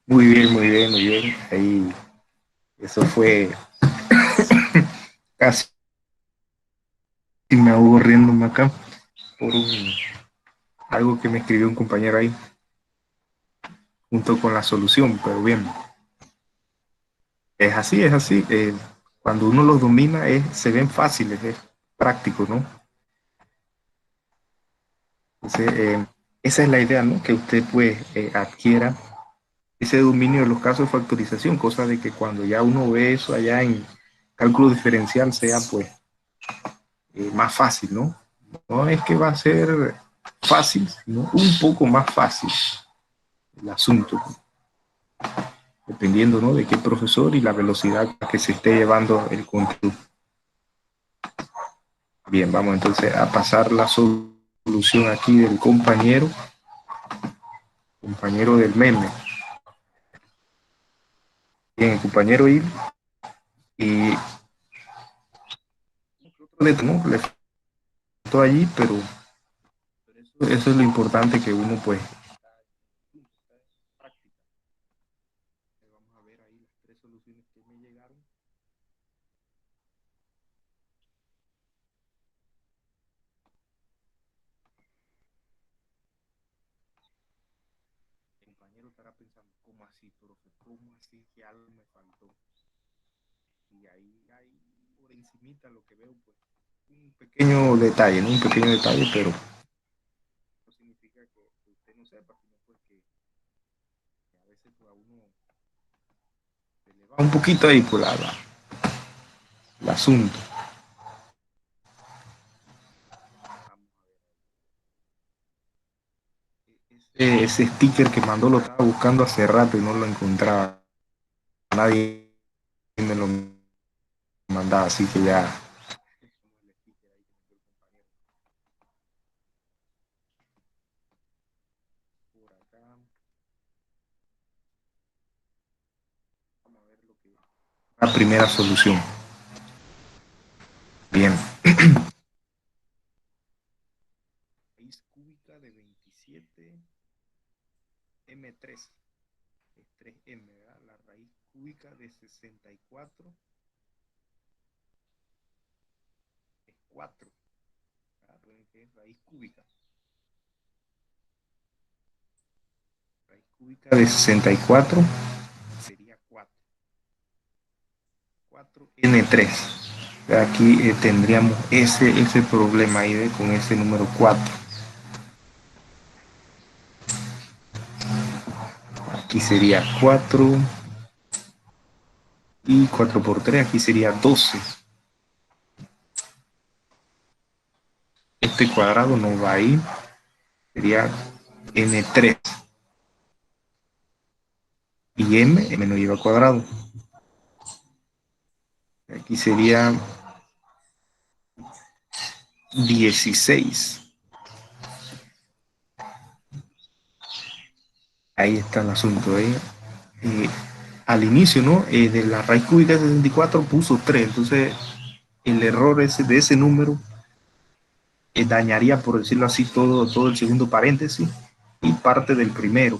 Muy bien, muy bien, muy bien. Ahí, eso fue casi me hago riéndome acá por algo que me escribió un compañero ahí junto con la solución, pero bien, es así, es así. Cuando uno los domina se ven fáciles, es práctico, ¿no? Entonces, esa es la idea, ¿no? Que usted pues adquiera ese dominio de los casos de factorización, cosa de que cuando ya uno ve eso allá en cálculo diferencial sea pues más fácil, ¿no? No es que va a ser fácil, sino un poco más fácil el asunto, dependiendo, ¿no? De qué profesor y la velocidad que se esté llevando el contenido. Bien, vamos entonces a pasar la solución aquí del compañero del meme. Bien, el compañero y ¿no? Le faltó allí, pero eso es lo importante que uno pues. Vamos a ver ahí las tres soluciones que me llegaron. El compañero estará pensando, ¿cómo así, profe? ¿Cómo así que algo me faltó? Y ahí por encimita lo que veo, pues, un pequeño detalle, ¿no? Un pequeño detalle, pero no significa que usted no sepa, sino pues que a veces pues, a uno se le va un poquito ahí por el asunto. Ese sticker que mandó lo estaba buscando hace rato y no lo encontraba. Nadie me lo mandaba, así que ya. Por acá, vamos a ver lo que. La primera solución. Bien. Raíz cúbica de 27 M3. Es 3M, ¿verdad? La raíz cúbica de 64 es 4. Que es raíz cúbica. Raíz cúbica de 64 sería 4. 4N3. Aquí tendríamos ese problema ahí con ese número 4. Aquí sería 4 y 4 por 3, aquí sería 12. Este cuadrado no va ahí, sería N3. Y M no lleva cuadrado. Aquí sería 16. Ahí está el asunto. Eh, al inicio, ¿no? De la raíz cúbica de 64 puso 3. Entonces, el error de ese número dañaría, por decirlo así, todo el segundo paréntesis y parte del primero.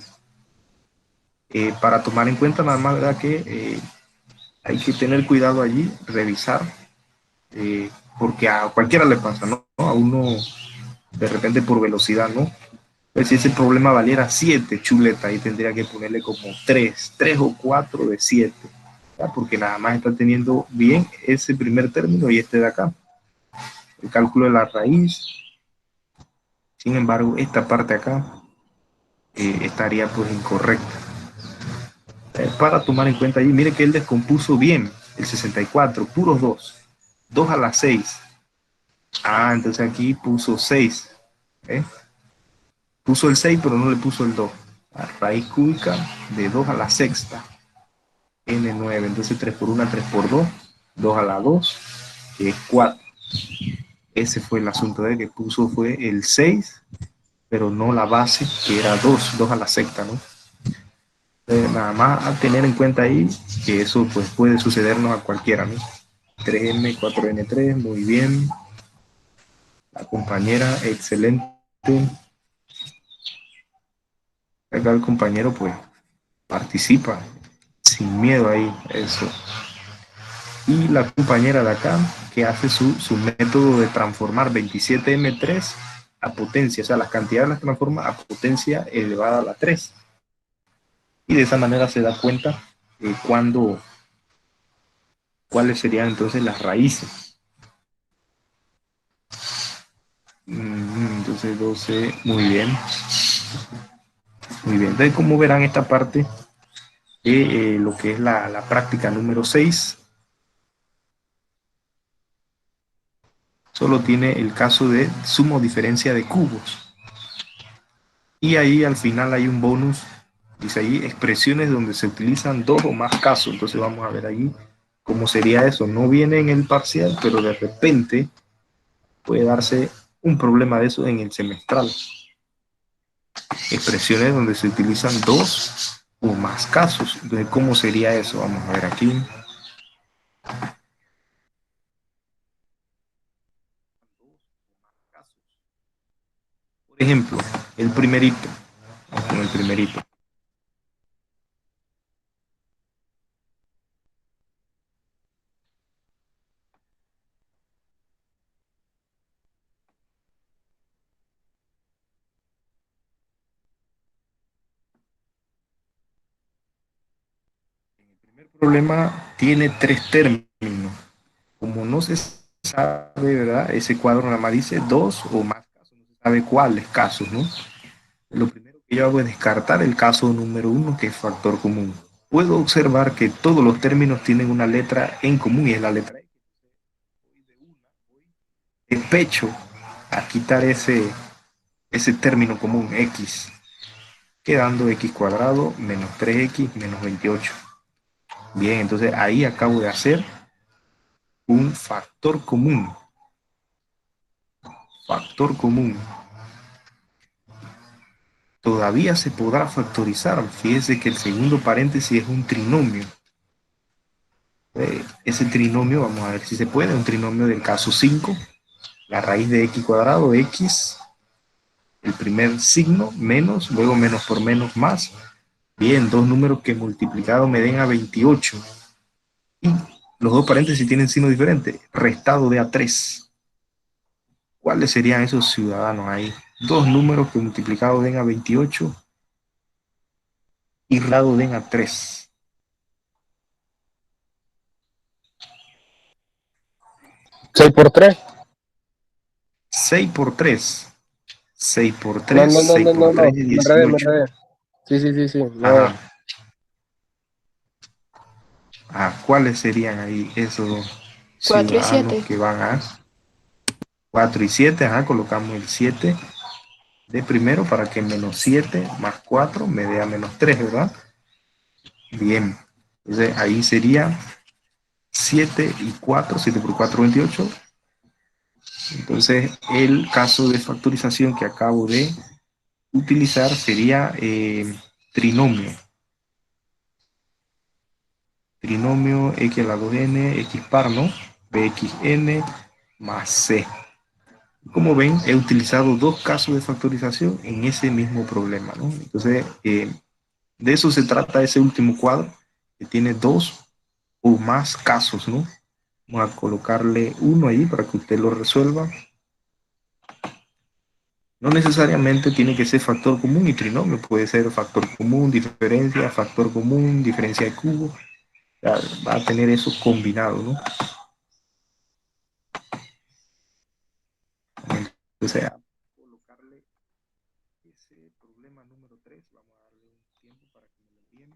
Para tomar en cuenta, nada más, ¿verdad? Que hay que tener cuidado allí, revisar, porque a cualquiera le pasa, ¿no? A uno de repente por velocidad, ¿no? Pues si ese problema valiera 7 chuletas, ahí tendría que ponerle como 3 o 4 de 7, porque nada más está teniendo bien ese primer término y este de acá, el cálculo de la raíz. Sin embargo, esta parte acá estaría pues incorrecta. Para tomar en cuenta ahí, mire que él descompuso bien el 64, puros 2 a la 6. Entonces aquí puso 6. ¿eh? Puso el 6, pero no le puso el 2. La raíz cúbica de 2 a la sexta. N9. Entonces 3 por 1, 3 por 2. 2 a la 2, que es 4. Ese fue el asunto de que puso fue el 6, pero no la base, que era 2 a la sexta, ¿no? Nada más a tener en cuenta ahí que eso pues puede sucedernos a cualquiera, ¿no? 3M, 4N3, muy bien. La compañera, excelente. Acá el compañero, pues, participa sin miedo ahí, eso. Y la compañera de acá que hace su método de transformar 27M3 a potencia, o sea, las cantidades las transforma a potencia elevada a la 3. Y de esa manera se da cuenta cuándo, cuáles serían entonces las raíces. Entonces 12, muy bien, muy bien. Entonces, como verán, esta parte de lo que es la práctica número 6 solo tiene el caso de suma o diferencia de cubos. Y ahí al final hay un bonus, dice ahí expresiones donde se utilizan dos o más casos. Entonces vamos a ver ahí cómo sería eso. No viene en el parcial, pero de repente puede darse un problema de eso en el semestral. Expresiones donde se utilizan dos o más casos. Entonces, ¿cómo sería eso? Vamos a ver aquí. Por ejemplo, el primerito. Vamos con el primerito. El problema tiene tres términos. Como no se sabe, ¿verdad? Ese cuadro nada más dice dos o más casos, no se sabe cuáles casos, ¿no? Lo primero que yo hago es descartar el caso número uno, que es factor común. Puedo observar que todos los términos tienen una letra en común y es la letra X. Despecho a quitar ese término común X, quedando X cuadrado menos 3X menos 28. Bien, entonces ahí acabo de hacer un factor común. Factor común. Todavía se podrá factorizar. Fíjese que el segundo paréntesis es un trinomio. Ese trinomio, vamos a ver si se puede, un trinomio del caso 5, la raíz de x cuadrado, x, el primer signo, menos, luego menos por menos más. Bien, dos números que multiplicado me den a 28. Y los dos paréntesis tienen signo diferente, restado de a3. ¿Cuáles serían esos ciudadanos ahí? Dos números que multiplicado den a 28 y restado den a 3. 6 por 3. 6 por 3. 6 por No, 3, no, no, 6 no, por no, 3 no. es Me enredé, me 18. enredé. Sí, sí, sí, sí. No. Ajá. ¿Cuáles serían ahí esos 4 y ciudadanos 7. que van a 4 y 7? Ajá, colocamos el 7 de primero para que menos 7 más 4 me dé a menos 3, ¿verdad? Bien. Entonces ahí sería 7 y 4, 7 por 4, 28. Entonces el caso de factorización que acabo de utilizar sería trinomio. Trinomio x a la 2n, x par, ¿no? bxn más c. Como ven, he utilizado dos casos de factorización en ese mismo problema, ¿no? Entonces, de eso se trata ese último cuadro, que tiene dos o más casos, ¿no? Vamos a colocarle uno ahí para que usted lo resuelva. No necesariamente tiene que ser factor común y trinomio, puede ser factor común, diferencia de cubo. O sea, va a tener eso combinado, ¿no? Entonces, a colocarle ese problema número 3, vamos a darle un tiempo para que me lo envíen.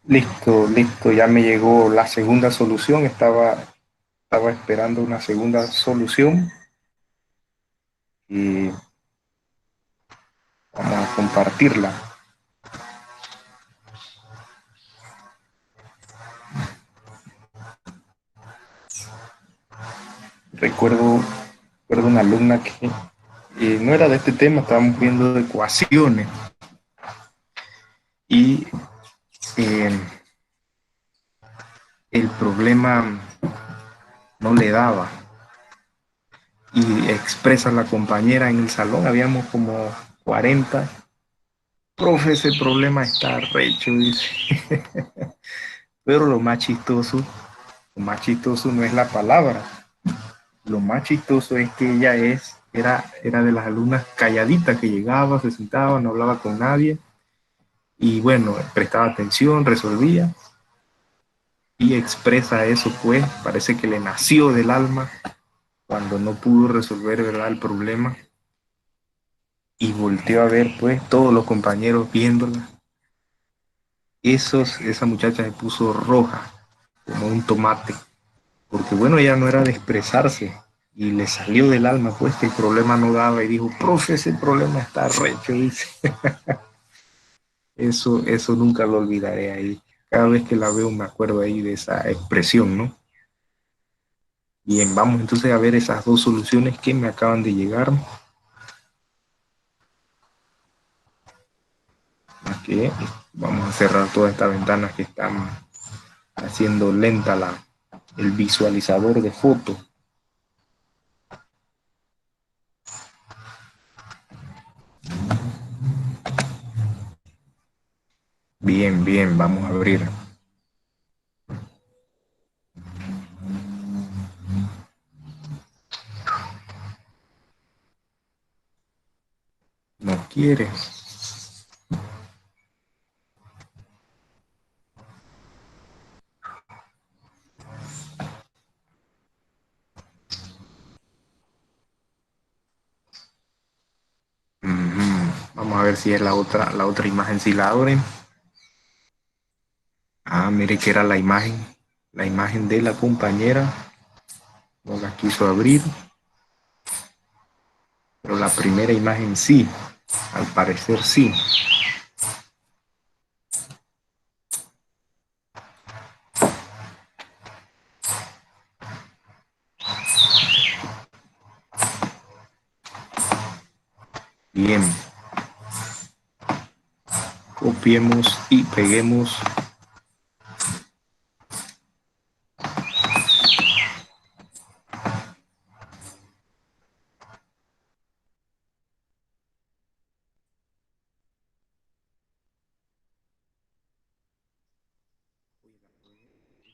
Listo, listo, ya me llegó la segunda solución, estaba esperando una segunda solución y vamos a compartirla. Recuerdo, recuerdo una alumna que no era de este tema, estábamos viendo ecuaciones y eh, el problema no le daba y expresa la compañera en el salón, habíamos como 40. Profe, ese problema está recho, dice. Pero lo más chistoso no es la palabra, lo más chistoso es que ella era de las alumnas calladitas que llegaba, se sentaba, no hablaba con nadie y bueno, prestaba atención, resolvía y expresa eso, pues parece que le nació del alma cuando no pudo resolver, ¿verdad?, el problema y volteó a ver pues todos los compañeros viéndola. Esa muchacha se puso roja como un tomate, porque bueno, ella no era de expresarse y le salió del alma pues que el problema no daba y dijo, profe, ese problema está recho, dice. Eso nunca lo olvidaré ahí. Cada vez que la veo me acuerdo ahí de esa expresión, ¿no? Bien, vamos entonces a ver esas dos soluciones que me acaban de llegar. Aquí vamos a cerrar todas estas ventanas que están haciendo lenta el visualizador de fotos. Bien, bien, vamos a abrir. No quiere. Vamos a ver si es la otra imagen, si la abren. Ah, mire que era la imagen de la compañera. No la quiso abrir, pero la primera imagen sí, al parecer sí. Bien, copiemos y peguemos.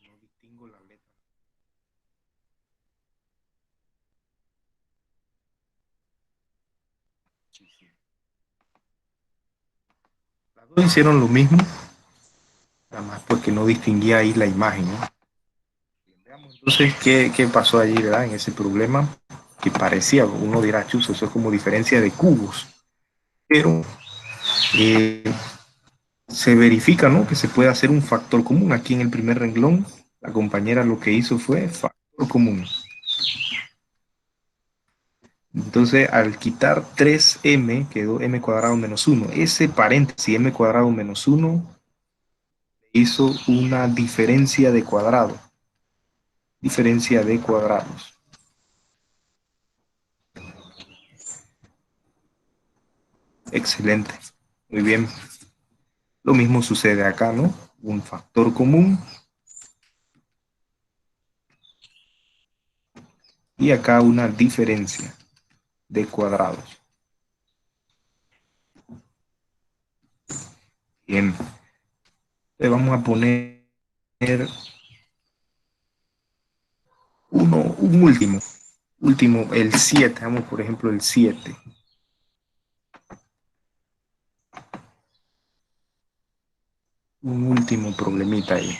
No distingo la letra. Sí, sí. Las dos hicieron lo mismo, nada más porque no distinguía ahí la imagen, ¿no? Veamos entonces qué pasó allí, ¿verdad? En ese problema que parecía, uno dirá, chuzo, eso es como diferencia de cubos, pero eh, se verifica, ¿no?, que se puede hacer un factor común. Aquí en el primer renglón, la compañera lo que hizo fue factor común. Entonces, al quitar 3m, quedó m cuadrado menos 1. Ese paréntesis, m cuadrado menos 1, hizo una diferencia de cuadrado. Diferencia de cuadrados. Excelente. Muy bien. Lo mismo sucede acá, ¿no? Un factor común. Y acá una diferencia de cuadrados. Bien. Le vamos a poner un último. Último, el 7. Vamos, por ejemplo, el 7. Un último problemita ahí.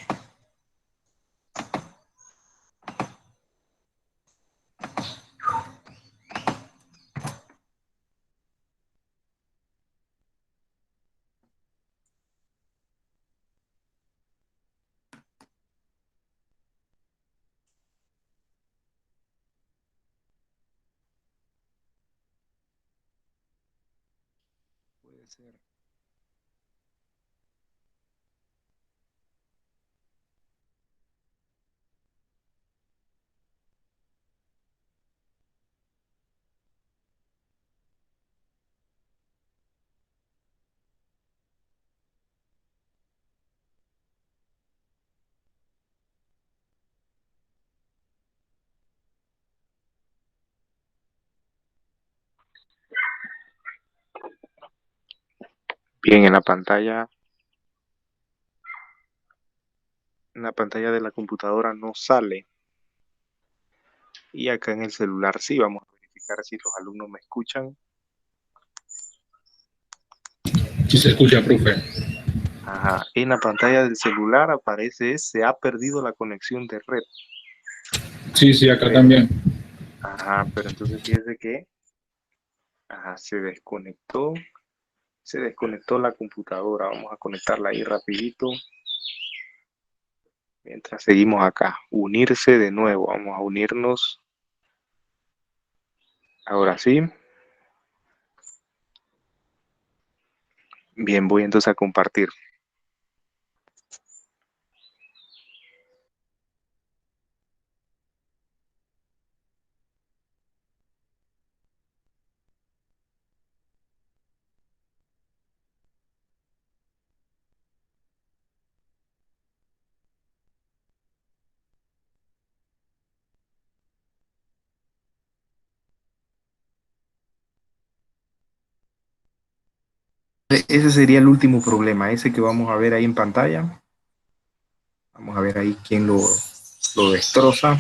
Puede ser. Bien, en la pantalla de la computadora no sale. Y acá en el celular sí, vamos a verificar si los alumnos me escuchan. Sí se escucha, profe. Ajá, en la pantalla del celular aparece, se ha perdido la conexión de red, Sí, sí, acá pero, también. ajá, pero entonces fíjese que, ajá, se desconectó la computadora. Vamos a conectarla ahí rapidito, mientras seguimos acá. Unirse de nuevo, vamos a unirnos, ahora sí. Bien, voy entonces a compartir. Ese sería el último problema, ese que vamos a ver ahí en pantalla. Vamos a ver ahí quién lo destroza.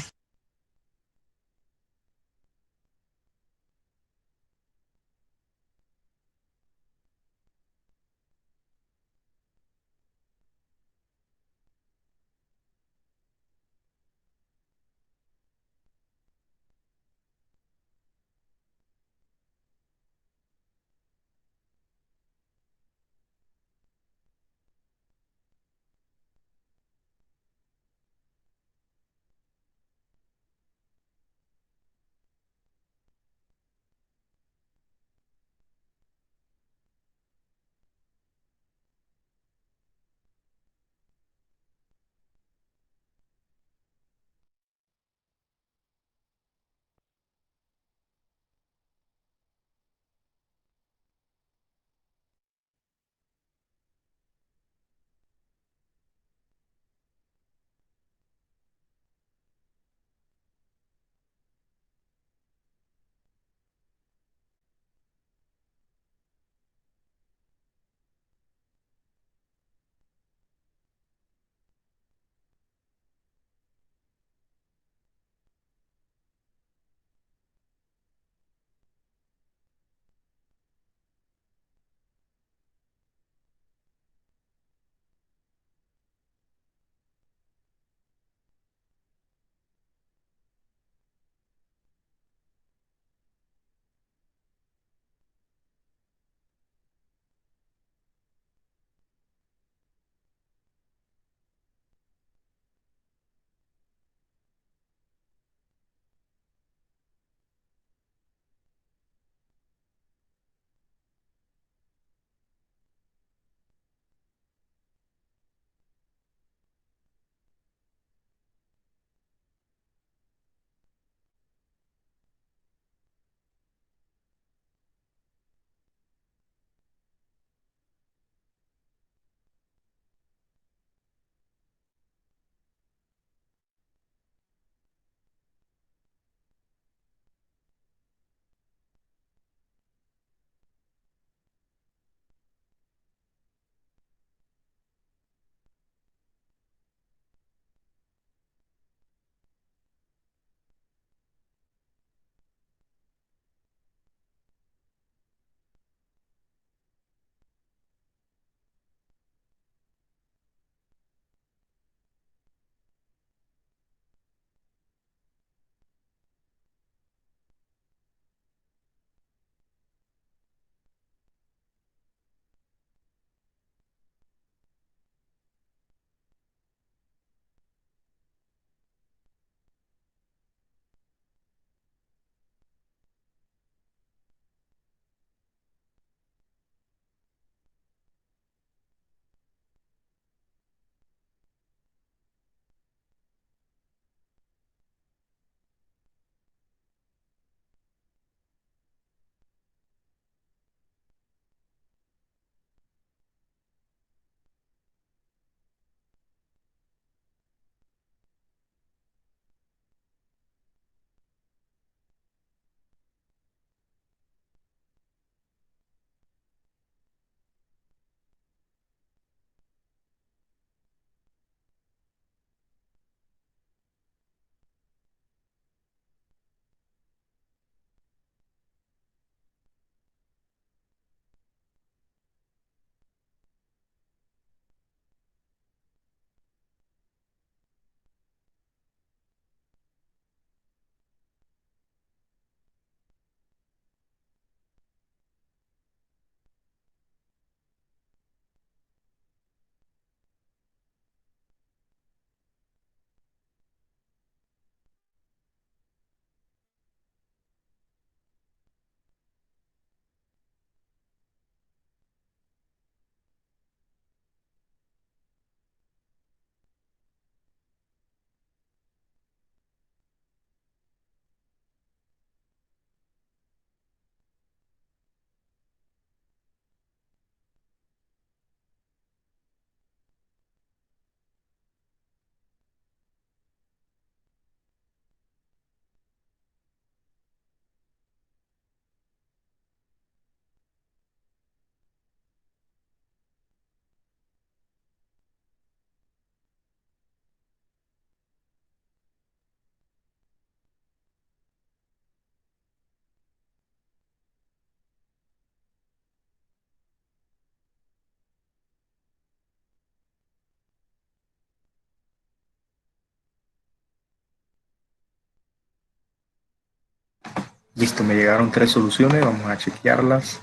Listo, me llegaron 3 soluciones, vamos a chequearlas.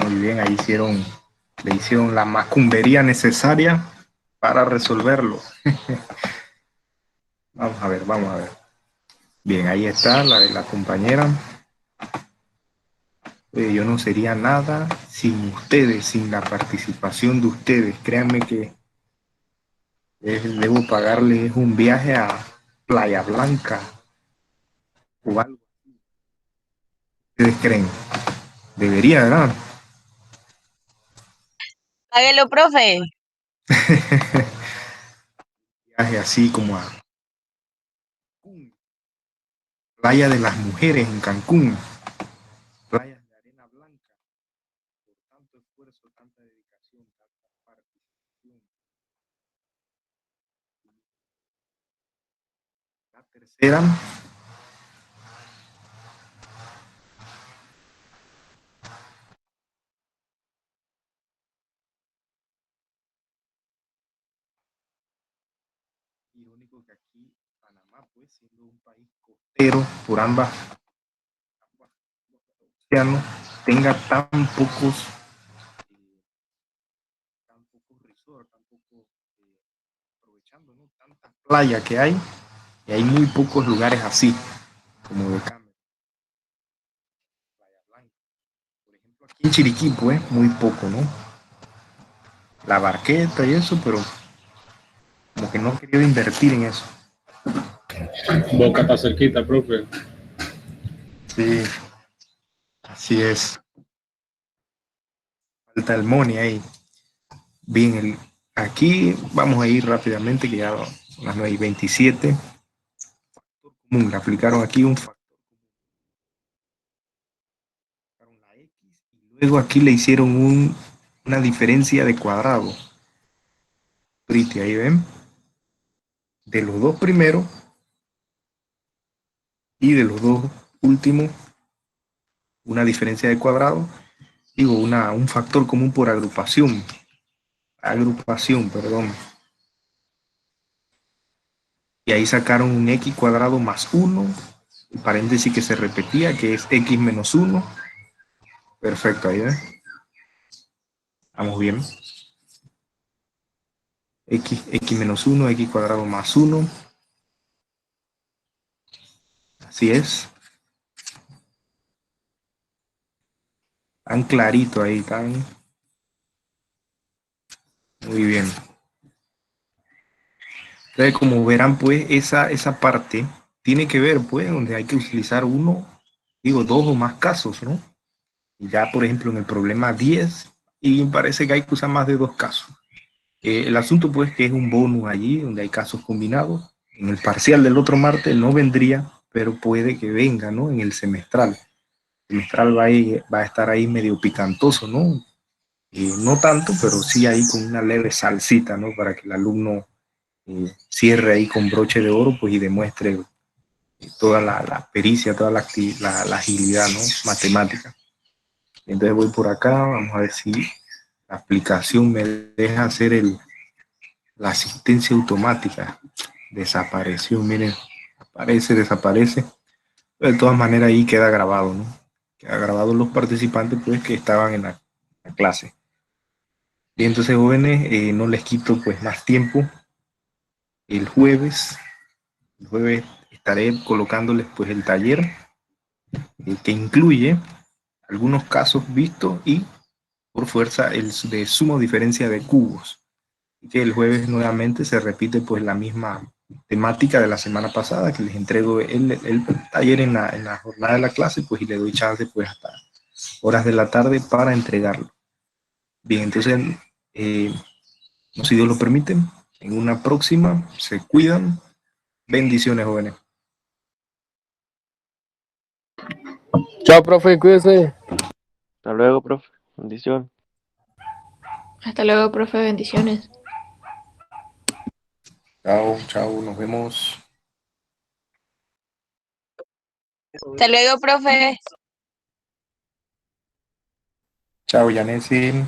Muy bien, ahí le hicieron la macumbería necesaria para resolverlo. Vamos a ver, vamos a ver. Bien, ahí está la de la compañera. Yo no sería nada sin ustedes, sin la participación de ustedes. Créanme que debo pagarles un viaje a Playa Blanca o algo. ¿Ustedes creen? Debería, ¿verdad? Hágalo, profe. Viaje así como a Playa de las Mujeres en Cancún. Playas de arena blanca. Por tanto esfuerzo, tanta dedicación, tanta participación. La tercera, irónico que aquí Panamá, pues siendo un país costero por ambas océanos, tenga tan pocos resorts, tan poco, aprovechando, ¿no? Tantas playas que hay, y hay muy pocos lugares así, como de Cameron, Playa Blanca. Por ejemplo, aquí en Chiriquí, pues, muy poco, ¿no? La Barqueta y eso, pero como que no he querido invertir en eso. Boca está cerquita, profe. Sí, así es. Falta el money ahí. Bien, aquí vamos a ir rápidamente, que ya son las 9:27. Común, le aplicaron aquí un factor común, la X, y luego aquí le hicieron una diferencia de cuadrado. Ahí ven, de los dos primeros y de los dos últimos, una diferencia de cuadrado, digo, un factor común por agrupación, perdón. Y ahí sacaron un x cuadrado más 1, paréntesis que se repetía, que es x menos 1. Perfecto, ahí ven. Vamos bien. X menos 1, x cuadrado más 1. Así es. Tan clarito ahí, tan. Muy bien. Entonces, como verán, pues, esa parte tiene que ver, pues, donde hay que utilizar uno, digo, dos o más casos, ¿no? Y ya, por ejemplo, en el problema 10, y parece que hay que usar más de dos casos. El asunto, pues, que es un bonus allí, donde hay casos combinados. En el parcial del otro martes no vendría, pero puede que venga, ¿no? En el semestral. El semestral va a estar ahí medio picantoso, ¿no? No tanto, pero sí ahí con una leve salsita, ¿no? Para que el alumno cierre ahí con broche de oro, pues, y demuestre toda la pericia, toda la agilidad, ¿no? Matemática. Entonces voy por acá, vamos a ver si la aplicación me deja hacer la asistencia automática. Desapareció, miren, aparece, desaparece. Pero de todas maneras ahí queda grabado, ¿no? Queda grabado los participantes, pues, que estaban en la clase. Y entonces, jóvenes, no les quito pues más tiempo. El jueves, estaré colocándoles pues el taller que incluye algunos casos vistos y por fuerza el de suma diferencia de cubos. Y que el jueves nuevamente se repite pues la misma temática de la semana pasada, que les entrego el taller en la jornada de la clase, pues, y le doy chance pues hasta horas de la tarde para entregarlo. Bien, entonces, no, si Dios lo permite, en una próxima se cuidan. Bendiciones, jóvenes. Chao, profe, cuídese. Hasta luego, profe. Bendición. Hasta luego, profe, bendiciones. Chao, chao, nos vemos. Hasta luego, profe. Chao, Yanesi.